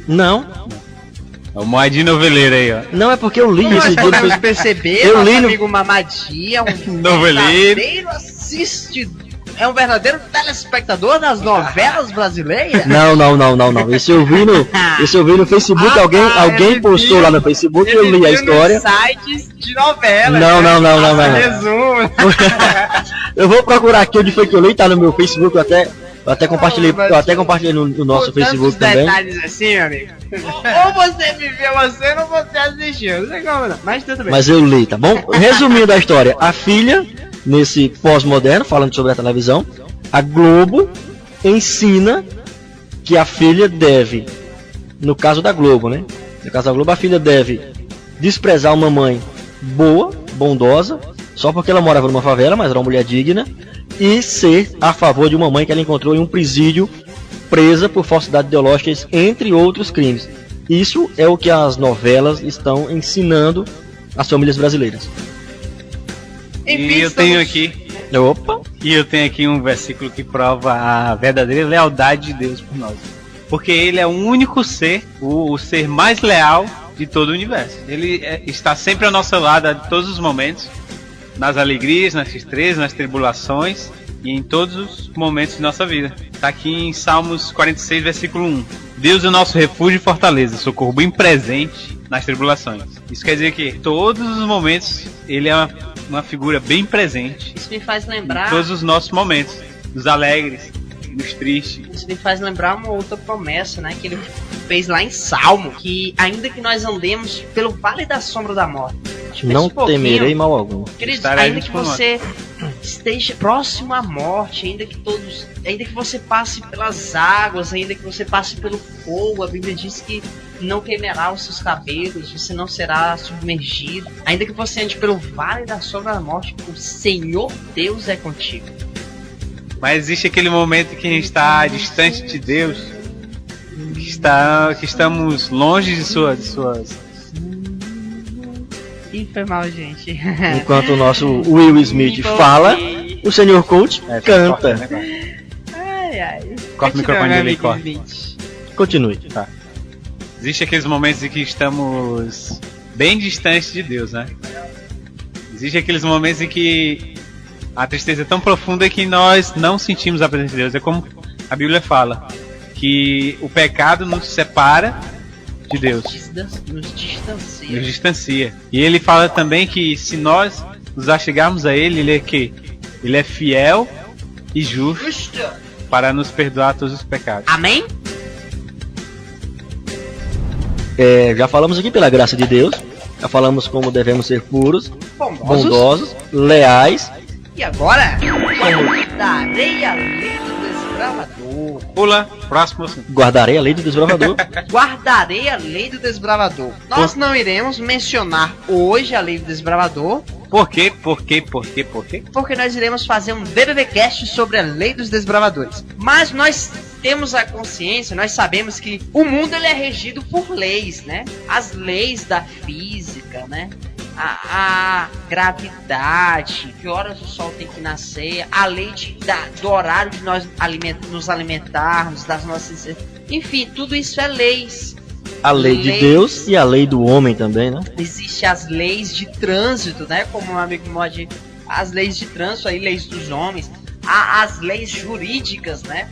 Speaker 4: Não.
Speaker 2: É o Moadinho Noveleiro aí, ó.
Speaker 4: Não, é porque eu li
Speaker 3: Como
Speaker 4: esse
Speaker 3: nós
Speaker 4: dia.
Speaker 3: podemos perceber,
Speaker 4: Eu
Speaker 3: nosso
Speaker 4: li no-
Speaker 3: amigo Mamadia, um
Speaker 2: Noveleiro.
Speaker 3: verdadeiro assistidor, é um verdadeiro telespectador das novelas brasileiras.
Speaker 4: Não. Esse eu vi no Facebook, alguém postou lá no Facebook, eu li a história.
Speaker 3: Sites de novela.
Speaker 4: Não.
Speaker 3: Resumo.
Speaker 4: Eu vou procurar aqui onde foi que eu li, tá no meu Facebook, eu até compartilhei no nosso Facebook também.
Speaker 3: Detalhes assim, meu amigo. Ou você viveu você ou você assistiu. Não sei como não. Mas tudo bem.
Speaker 4: Mas eu li, tá bom? Resumindo a história, a filha, nesse pós-moderno, falando sobre a televisão, a Globo ensina que a filha deve, no caso da Globo, né? No caso da Globo, a filha deve desprezar uma mãe boa, bondosa, só porque ela morava numa favela, mas era uma mulher digna, e ser a favor de uma mãe que ela encontrou em um presídio, presa por falsidade ideológica, entre outros crimes. Isso é o que as novelas estão ensinando às famílias brasileiras.
Speaker 2: E eu tenho aqui
Speaker 4: Opa!
Speaker 2: E eu tenho aqui um versículo que prova a verdadeira lealdade de Deus por nós. Porque ele é o único ser, o ser mais leal de todo o universo. Ele está sempre ao nosso lado a todos os momentos, nas alegrias, nas tristezas, nas tribulações e em todos os momentos de nossa vida. Está aqui em Salmos 46, versículo 1. Deus é o nosso refúgio e fortaleza, socorro bem presente nas tribulações. Isso quer dizer que em todos os momentos ele é uma figura bem presente.
Speaker 3: Isso me faz lembrar.
Speaker 2: Em todos os nossos momentos, nos alegres, nos tristes.
Speaker 3: Isso me faz lembrar uma outra promessa, né? Que ele fez lá em Salmo, que ainda que nós andemos pelo vale da sombra da morte,
Speaker 4: Não temerei mal algum.
Speaker 3: queridos,
Speaker 2: Estarei
Speaker 3: ainda que
Speaker 2: junto com
Speaker 3: você esteja próximo à morte, ainda que você passe pelas águas, ainda que você passe pelo fogo, a Bíblia diz que não queimará os seus cabelos, você não será submergido, ainda que você ande pelo vale da sombra da morte, o Senhor Deus é contigo.
Speaker 2: Mas existe aquele momento que a gente está distante de Deus, que estamos longe de suas.
Speaker 3: Ih, foi mal, gente.
Speaker 4: Enquanto o nosso Will Smith fala, o Sr. Coach canta.
Speaker 2: Corta, né?
Speaker 3: Ai, ai.
Speaker 2: Corta o microfone dele e corta.
Speaker 4: Continue.
Speaker 2: Existe aqueles momentos em que estamos bem distantes de Deus, né? Existe aqueles momentos em que a tristeza é tão profunda que nós não sentimos a presença de Deus. É como a Bíblia fala, que o pecado nos separa de Deus,
Speaker 3: Nos distancia.
Speaker 2: nos distancia. E ele fala também que se nós nos achegarmos a Ele, Ele é fiel e justo para nos perdoar todos os pecados.
Speaker 3: Amém?
Speaker 4: Já falamos aqui pela graça de Deus, já falamos como devemos ser puros, bondosos, leais.
Speaker 3: E agora, guardarei a lei do desbravador.
Speaker 2: Pula, próximo assunto.
Speaker 4: Guardarei a lei do desbravador.
Speaker 3: Guardarei a lei do desbravador. Nós não iremos mencionar hoje a lei do desbravador,
Speaker 2: Por quê?
Speaker 3: porque nós iremos fazer um BBBcast sobre a lei dos desbravadores. Mas nós temos a consciência, nós sabemos que o mundo ele é regido por leis, né? As leis da física, né? A gravidade, que horas o sol tem que nascer, a lei do horário de nós nos alimentarmos, das nossas... Enfim, tudo isso é leis.
Speaker 4: A lei de Deus e a lei do homem também, né?
Speaker 3: Existem as leis de trânsito, né? Como um amigo mod, as leis de trânsito, aí, leis dos homens, as leis jurídicas, né?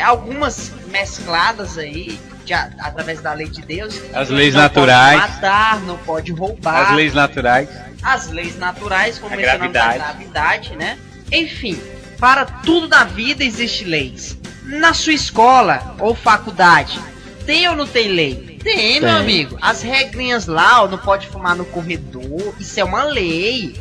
Speaker 3: Algumas mescladas aí, através da lei de Deus.
Speaker 2: As leis
Speaker 3: não
Speaker 2: naturais.
Speaker 3: Não pode matar, não pode roubar.
Speaker 2: As leis naturais.
Speaker 3: as leis naturais, como
Speaker 2: A
Speaker 3: mencionamos, a gravidade, né? Enfim, para tudo na vida existe leis. Na sua escola ou faculdade, tem ou não tem lei? Tem, meu amigo. As regrinhas lá, ó, não pode fumar no corredor, isso é uma lei.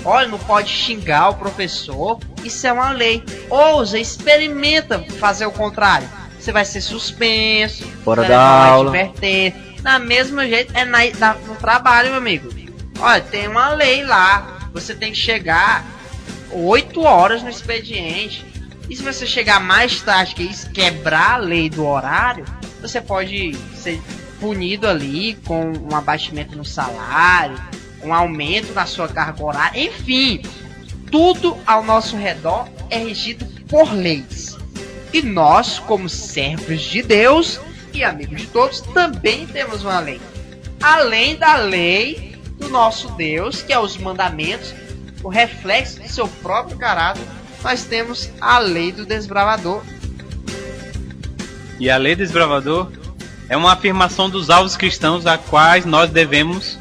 Speaker 3: Olha, não pode xingar o professor, isso é uma lei. Ousa, experimenta fazer o contrário. Você vai ser suspenso,
Speaker 4: fora da aula.
Speaker 3: Advertência. Da mesma jeito, é no trabalho, meu amigo. Olha, tem uma lei lá. Você tem que chegar 8 horas no expediente. E se você chegar mais tarde que isso, quebrar a lei do horário, você pode ser punido ali com um abatimento no salário, um aumento na sua carga horária, enfim, tudo ao nosso redor é regido por leis. E nós, como servos de Deus e amigos de todos, também temos uma lei. Além da lei do nosso Deus, que é os mandamentos, o reflexo do seu próprio caráter, nós temos a lei do desbravador.
Speaker 2: E a lei do desbravador é uma afirmação dos alvos cristãos a quais nós devemos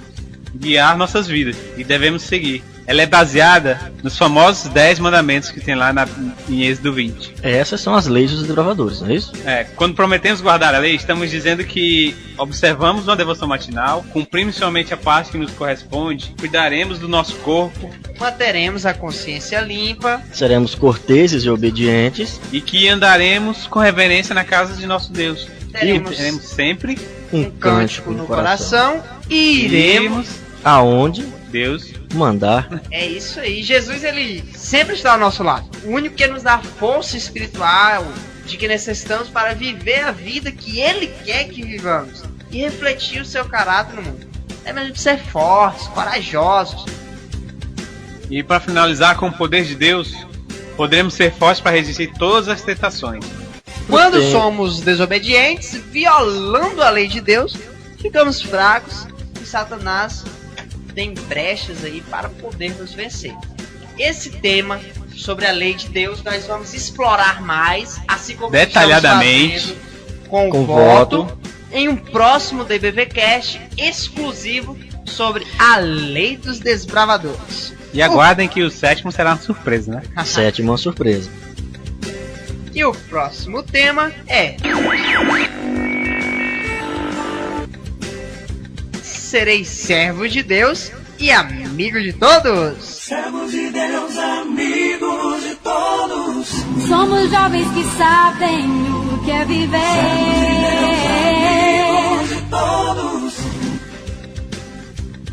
Speaker 2: guiar nossas vidas e devemos seguir. Ela é baseada nos famosos 10 mandamentos que tem lá em Êxodo 20.
Speaker 4: Essas são as leis dos desbravadores, não é isso?
Speaker 2: Quando prometemos guardar a lei, estamos dizendo que observamos uma devoção matinal, cumprimos somente a parte que nos corresponde, cuidaremos do nosso corpo,
Speaker 3: manteremos a consciência limpa,
Speaker 4: seremos corteses e obedientes,
Speaker 2: e que andaremos com reverência na casa de nosso Deus.
Speaker 3: teremos
Speaker 2: sempre
Speaker 4: um cântico no coração
Speaker 3: e iremos
Speaker 4: aonde
Speaker 2: Deus
Speaker 4: mandar.
Speaker 3: É isso aí. Jesus, ele sempre está ao nosso lado. O único que nos dá força espiritual de que necessitamos para viver a vida que ele quer que vivamos e refletir o seu caráter no mundo. Devemos ser fortes, corajosos.
Speaker 2: E para finalizar, com o poder de Deus, poderemos ser fortes para resistir todas as tentações.
Speaker 3: Quando somos desobedientes, violando a lei de Deus, ficamos fracos e Satanás tem brechas aí para poder nos vencer. Esse tema sobre a lei de Deus nós vamos explorar mais, assim como
Speaker 2: detalhadamente,
Speaker 3: com o voto, em um próximo DBVcast exclusivo sobre a lei dos desbravadores.
Speaker 2: E aguardem que o 7º será uma surpresa, né?
Speaker 4: 7º uma surpresa.
Speaker 3: E o próximo tema é: serei servo de Deus e amigo de todos.
Speaker 8: Servos de Deus, amigos de todos.
Speaker 9: Somos jovens que sabem o que é viver.
Speaker 8: Servos de Deus, amigos de todos.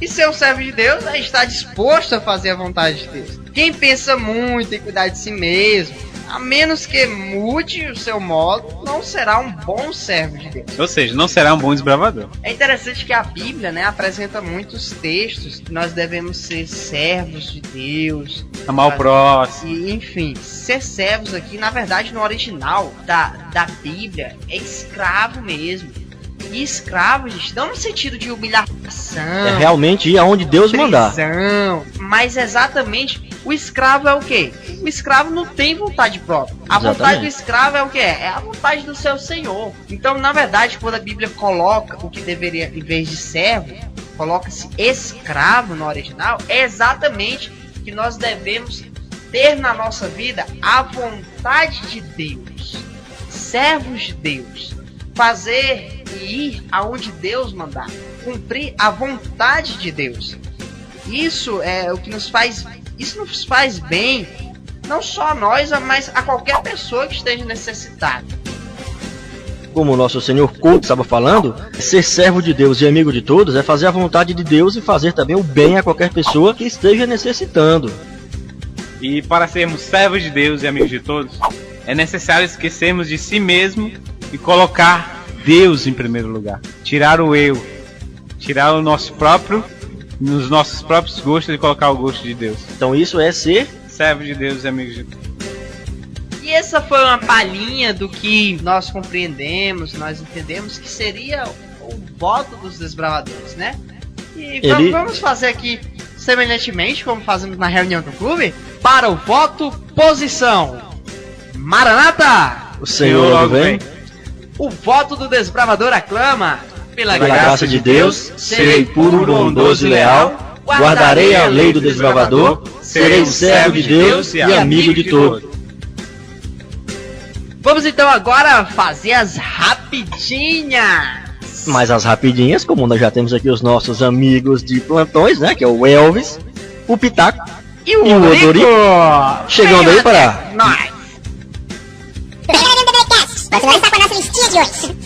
Speaker 3: E ser um servo de Deus é estar disposto a fazer a vontade de Deus. Quem pensa muito em cuidar de si mesmo, a menos que mude o seu modo, não será um bom servo de Deus.
Speaker 2: Ou seja, não será um bom desbravador.
Speaker 3: É interessante que a Bíblia, né, apresenta muitos textos que nós devemos ser servos de Deus,
Speaker 2: amar o próximo.
Speaker 3: E, enfim, ser servos aqui, na verdade, no original da Bíblia, é escravo mesmo. E escravo, gente, não no sentido de humilhação.
Speaker 4: É realmente ir aonde Deus mandar.
Speaker 3: Mas exatamente, o escravo é o quê? O escravo não tem vontade própria. A
Speaker 4: Exatamente.
Speaker 3: vontade do escravo é o quê? É a vontade do seu senhor. Então, na verdade, quando a Bíblia coloca o que deveria, em vez de servo, coloca-se escravo no original, é exatamente que nós devemos ter na nossa vida a vontade de Deus. Servos de Deus. Fazer e ir aonde Deus mandar. Cumprir a vontade de Deus. Isso é o que nos faz. Isso nos faz bem, não só a nós, mas a qualquer pessoa que esteja necessitada.
Speaker 4: Como o nosso senhor Couto estava falando, ser servo de Deus e amigo de todos é fazer a vontade de Deus e fazer também o bem a qualquer pessoa que esteja necessitando.
Speaker 2: E para sermos servos de Deus e amigos de todos, é necessário esquecermos de si mesmo e colocar Deus em primeiro lugar. Tirar o eu, tirar o nosso próprio, nos nossos próprios gostos e colocar o gosto de Deus.
Speaker 4: Então isso é ser
Speaker 2: servo de Deus e amigo de Deus.
Speaker 3: E essa foi uma palhinha do que nós compreendemos, nós entendemos que seria o voto dos desbravadores, né? E vamos fazer aqui semelhantemente como fazemos na reunião do clube. Para o voto, posição Maranata!
Speaker 4: O Senhor logo vem.
Speaker 3: O voto do desbravador aclama: pela
Speaker 4: graça de Deus, serei puro, bondoso e leal,
Speaker 3: o
Speaker 4: Guardarei a lei do desbravador, serei servo de Deus e amigo de todos.
Speaker 3: Vamos então agora fazer as rapidinhas.
Speaker 4: Mas as rapidinhas, como nós já temos aqui os nossos amigos de plantões, né? Que é o Elvis, o Pitaco
Speaker 3: e o
Speaker 4: Odorico. Chegando aí para...
Speaker 3: nós.
Speaker 10: Você vai estar com a nossa listinha de hoje.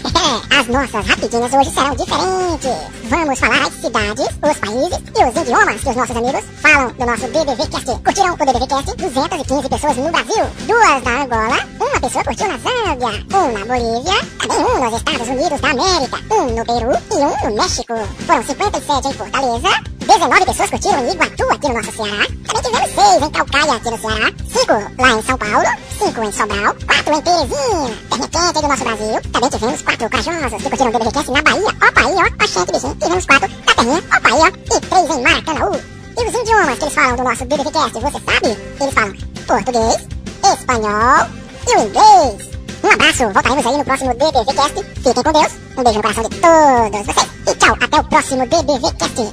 Speaker 10: As nossas rapidinhas hoje serão diferentes. Vamos falar as cidades, os países e os idiomas que os nossos amigos falam do nosso DBVcast. Curtiram o DBVcast 215 pessoas no Brasil, 2 na Angola, 1 pessoa curtiu na Zâmbia, 1 na Bolívia, também 1 nos Estados Unidos da América, 1 no Peru e 1 no México. Foram 57 em Fortaleza, 19 pessoas curtiram em Iguatu aqui no nosso Ceará, também tivemos 6 em Calcaia aqui no Ceará, 5 lá em São Paulo, 5 em Sobral, 4 em Teresina, terra quente do nosso Brasil, também tivemos 4 corajosos que curtiram o DBVcast na Bahia, opa aí ó, oxente bichinho, tivemos 4 na terrinha, opa aí ó, e 3 em Maracanã. E os idiomas que eles falam do nosso DBVcast, você sabe? Eles falam português, espanhol e o inglês. Um abraço, voltaremos aí no próximo DBVcast, fiquem com Deus, um beijo no coração de todos vocês e tchau, até o próximo DBVcast.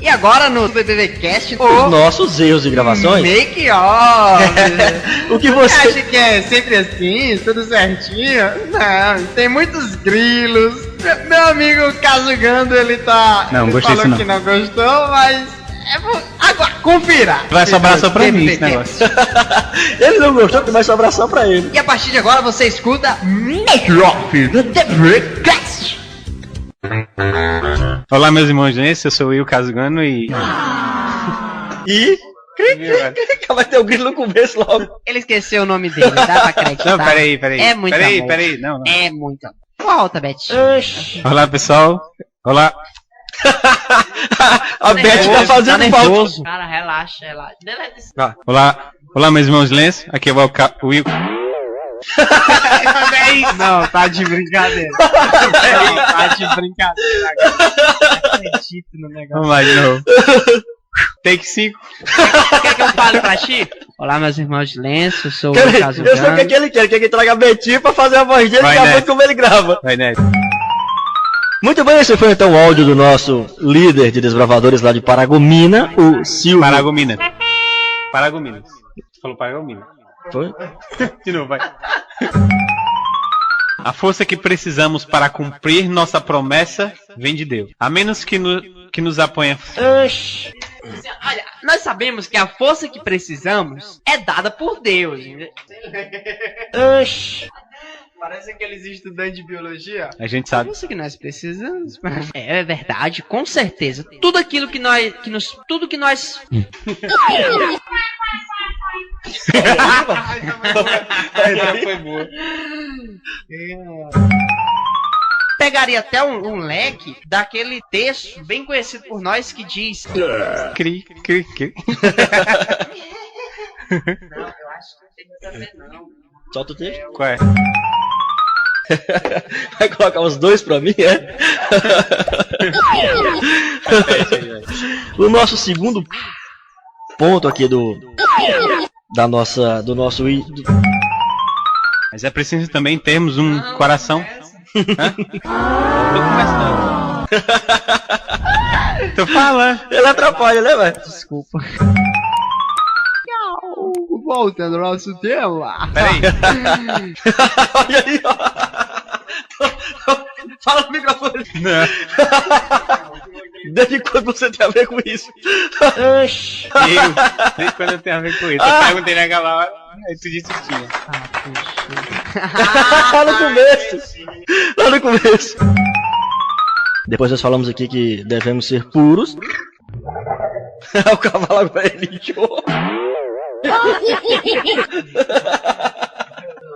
Speaker 3: E agora no BBVcast,
Speaker 4: os nossos erros de gravações.
Speaker 3: Make off.
Speaker 4: O que você
Speaker 3: acha que é sempre assim, tudo certinho? Não, tem muitos grilos. Meu amigo Casugando, ele tá...
Speaker 2: Não,
Speaker 3: ele
Speaker 2: gostei
Speaker 3: falou
Speaker 2: disso
Speaker 3: que não gostou, mas... Agora, confira.
Speaker 2: Vai sobrar só pra mim esse negócio.
Speaker 4: Ele não gostou, que vai sobrar só pra ele.
Speaker 3: E a partir de agora você escuta Make Off do BBVcast.
Speaker 2: Olá, meus irmãos, eu sou o Will Casugano e...
Speaker 4: Vai ter o grilo no começo logo.
Speaker 3: Ele esqueceu o nome dele, dá pra acreditar.
Speaker 2: Não, peraí.
Speaker 3: É muito amor.
Speaker 2: Peraí, não.
Speaker 3: É muito amor. Volta, Beth.
Speaker 2: Olá, pessoal. Olá.
Speaker 4: A Beth tá fazendo falta.
Speaker 3: Cara, relaxa. Deleta esse...
Speaker 2: Olá, meus irmãos Lenço. Aqui é o Will.
Speaker 3: Não, tá de brincadeira. Não, tá de brincadeira. Não acredito no negócio.
Speaker 2: Vamos lá de novo. Take 5.
Speaker 3: Quer que eu fale pra ti? Olá, meus irmãos de lenço, eu sou o Caso
Speaker 4: Eu sei o que ele quer que ele traga a Betinho pra fazer a voz dele e a voz como ele grava.
Speaker 2: Vai, Neto.
Speaker 4: Muito bem, esse foi então o áudio do nosso líder de desbravadores lá de Paragomina, o Silvio.
Speaker 2: Paragominas. Você falou Paragomina.
Speaker 4: Foi?
Speaker 2: De novo, vai. A força que precisamos para cumprir nossa promessa vem de Deus. A menos que nos aponha...
Speaker 3: Olha, nós sabemos que a força que precisamos é dada por Deus. Parece aqueles estudantes de biologia.
Speaker 2: A gente sabe.
Speaker 3: A força que nós precisamos... É verdade, com certeza. Tudo aquilo que nós... Tudo que nós...
Speaker 2: Foi boa.
Speaker 3: Pegaria até um leque daquele texto bem conhecido por nós que diz...
Speaker 2: Cri.
Speaker 3: Não, eu acho que não tem nada a ver, não.
Speaker 4: Solta o texto.
Speaker 2: Qual é?
Speaker 4: Vai colocar os dois pra mim, é? O nosso segundo ponto aqui do nosso...
Speaker 2: Mas é preciso também termos um coração. Tô falando.
Speaker 4: Ele atrapalha, né, velho?
Speaker 3: Desculpa. Voltando ao nosso tema.
Speaker 2: Peraí.
Speaker 4: Olha aí, ó. Fala no microfone.
Speaker 2: Não.
Speaker 4: Desde quando você tem a ver com isso?
Speaker 2: Desde quando eu tenho a ver com isso? Eu perguntei na galera, aí tu disse que tinha.
Speaker 4: Lá no começo. Depois nós falamos aqui que devemos ser puros. O cavalo agora é lixo.
Speaker 3: Não,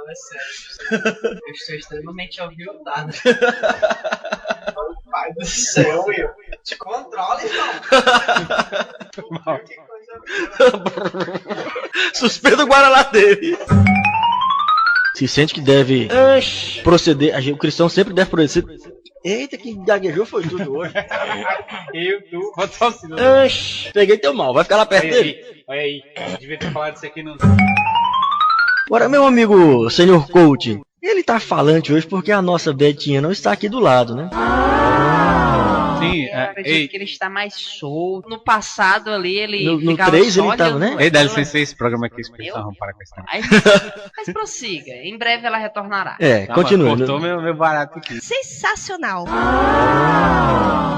Speaker 3: é sério. Eu estou extremamente aviltado. Pai do céu, Will. Te controle, irmão.
Speaker 4: Suspenda o Guaraná dele. Se sente que deve proceder. O cristão sempre deve proceder. Eita, que gaguejou foi tudo hoje.
Speaker 2: Tu, vou tossir.
Speaker 4: Peguei teu mal, vai ficar lá perto dele.
Speaker 2: Olha aí, devia ter falado isso aqui no...
Speaker 4: Agora, meu amigo Senhor Coach, ele tá falante hoje porque a nossa Betinha não está aqui do lado, né?
Speaker 2: Sim,
Speaker 3: Eu acredito que ele está mais solto. No passado ali, ele
Speaker 4: No
Speaker 3: ficava
Speaker 4: 3
Speaker 3: só
Speaker 4: ele tava,
Speaker 3: olhando-
Speaker 4: né?
Speaker 2: Ei, dá licença, esse programa aqui, vamos parar com isso.
Speaker 3: Mas prossiga, em breve ela retornará.
Speaker 4: Continua.
Speaker 2: Cortou meu barato aqui.
Speaker 7: Sensacional.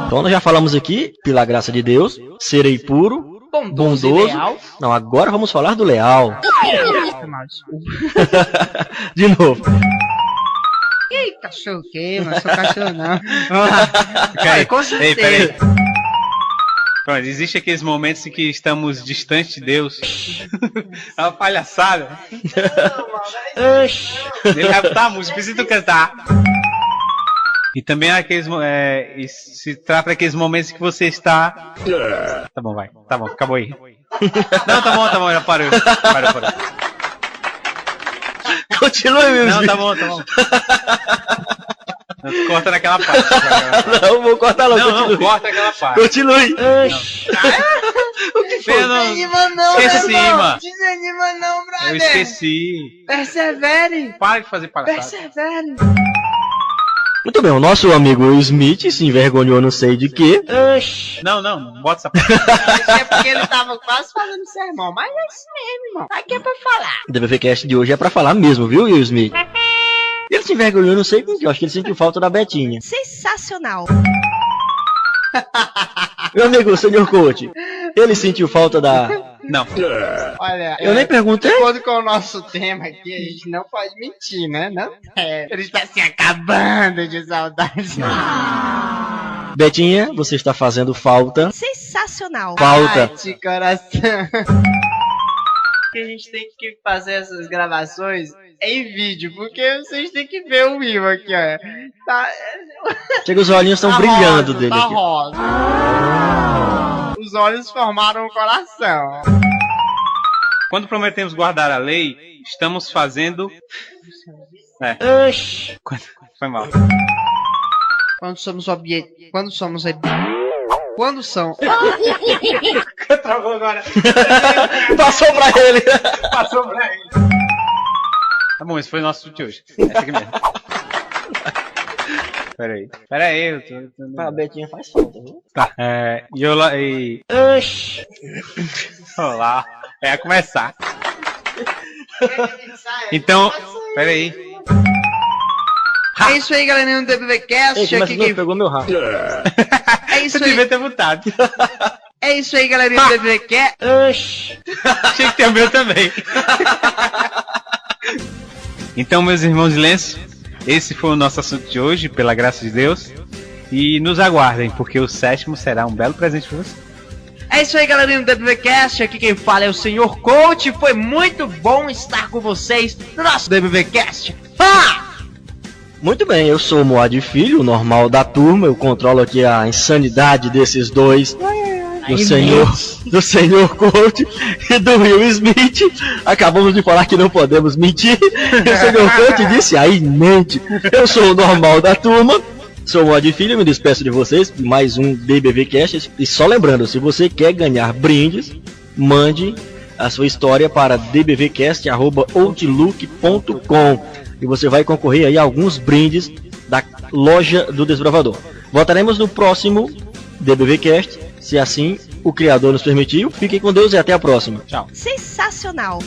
Speaker 4: Então nós já falamos aqui, pela graça de Deus, serei puro,
Speaker 3: Bondoso e leal.
Speaker 4: Não, agora vamos falar do leal.
Speaker 3: Desculpa.
Speaker 4: De novo.
Speaker 3: Ih, cachorro o quê? Mas sou cachorro não. Com
Speaker 2: Ei,
Speaker 3: certeza.
Speaker 2: peraí. Pronto, existe aqueles momentos em que estamos distantes de Deus. É uma palhaçada. Ele vai botar a música, precisa cantar. E também aqueles se trata daqueles momentos que você está. Tá bom, vai. Tá bom, acabou aí. Não, tá bom, já parou. Parou.
Speaker 4: Continua, meu
Speaker 2: Não, tá bom. Corta naquela parte.
Speaker 4: Não, vou cortar logo.
Speaker 2: Não, corta aquela parte.
Speaker 4: Continue.
Speaker 3: O que foi? Desanima não,
Speaker 2: Esqueci, mano.
Speaker 3: Desanima não, brother.
Speaker 2: Eu esqueci.
Speaker 3: Persevere.
Speaker 2: Para de fazer palhaçada.
Speaker 3: Persevere.
Speaker 4: Muito bem, o nosso amigo Will Smith se envergonhou não sei de quê.
Speaker 2: Não, bota essa parte.
Speaker 3: Isso é porque ele tava quase fazendo sermão. Mas é isso mesmo, irmão. Aqui é pra falar.
Speaker 4: O DBVcast de hoje é pra falar mesmo, viu, Will Smith? Ele se envergonhou não sei com que, eu acho que ele sentiu falta da Betinha.
Speaker 7: Sensacional.
Speaker 4: Meu amigo, senhor coach, ele sentiu falta da...
Speaker 2: Não.
Speaker 3: Olha,
Speaker 4: Eu nem perguntei.
Speaker 3: de acordo com o nosso tema aqui, a gente não pode mentir, né? Não? Ele está se acabando de saudade.
Speaker 4: Betinha, você está fazendo falta.
Speaker 7: Sensacional.
Speaker 4: Falta.
Speaker 3: Ai, de coração. Que a gente tem que fazer essas gravações em vídeo, porque vocês têm que ver o Will aqui, ó. Tá,
Speaker 4: Chega, os olhinhos estão brilhando dele
Speaker 3: tá
Speaker 4: aqui.
Speaker 3: rosa. Os olhos formaram um coração.
Speaker 2: Quando prometemos guardar a lei, estamos fazendo... Foi mal.
Speaker 3: Quando somos
Speaker 2: Travou agora.
Speaker 4: Passou pra ele.
Speaker 2: Tá bom, esse foi o nosso de hoje. Essa aqui mesmo. Pera aí, eu tô...
Speaker 4: A Betinha faz falta, viu?
Speaker 2: Tá, Olá, vai começar. Então, pera aí.
Speaker 3: É isso aí, galerinha do DBVcast.
Speaker 4: Ei, mas
Speaker 3: Aqui
Speaker 4: não
Speaker 3: quem...
Speaker 4: pegou meu rabo.
Speaker 3: É isso
Speaker 2: Você
Speaker 3: aí.
Speaker 2: devia ter botado.
Speaker 3: É isso aí, galerinha do DBVcast.
Speaker 2: Tinha que ter o meu também. Então, meus irmãos de lenço, esse foi o nosso assunto de hoje, pela graça de Deus. E nos aguardem, porque o 7º será um belo presente para você.
Speaker 3: É isso aí, galerinha do DBVcast. Aqui quem fala é o Senhor Coach. Foi muito bom estar com vocês no nosso DBVcast.
Speaker 4: Muito bem, eu sou o Moad Filho, o normal da turma. Eu controlo aqui a insanidade desses dois. Do senhor Coach e do Will Smith. Acabamos de falar que não podemos mentir. E o senhor Coach disse, aí mente. Eu sou o normal da turma. Sou o Moad Filho, me despeço de vocês. Mais um DBVcast. E só lembrando, se você quer ganhar brindes, mande a sua história para dbvcast@outlook.com e você vai concorrer aí a alguns brindes da loja do Desbravador. Voltaremos no próximo DBVcast, se assim o Criador nos permitiu. Fiquem com Deus e até a próxima. Tchau.
Speaker 7: Sensacional.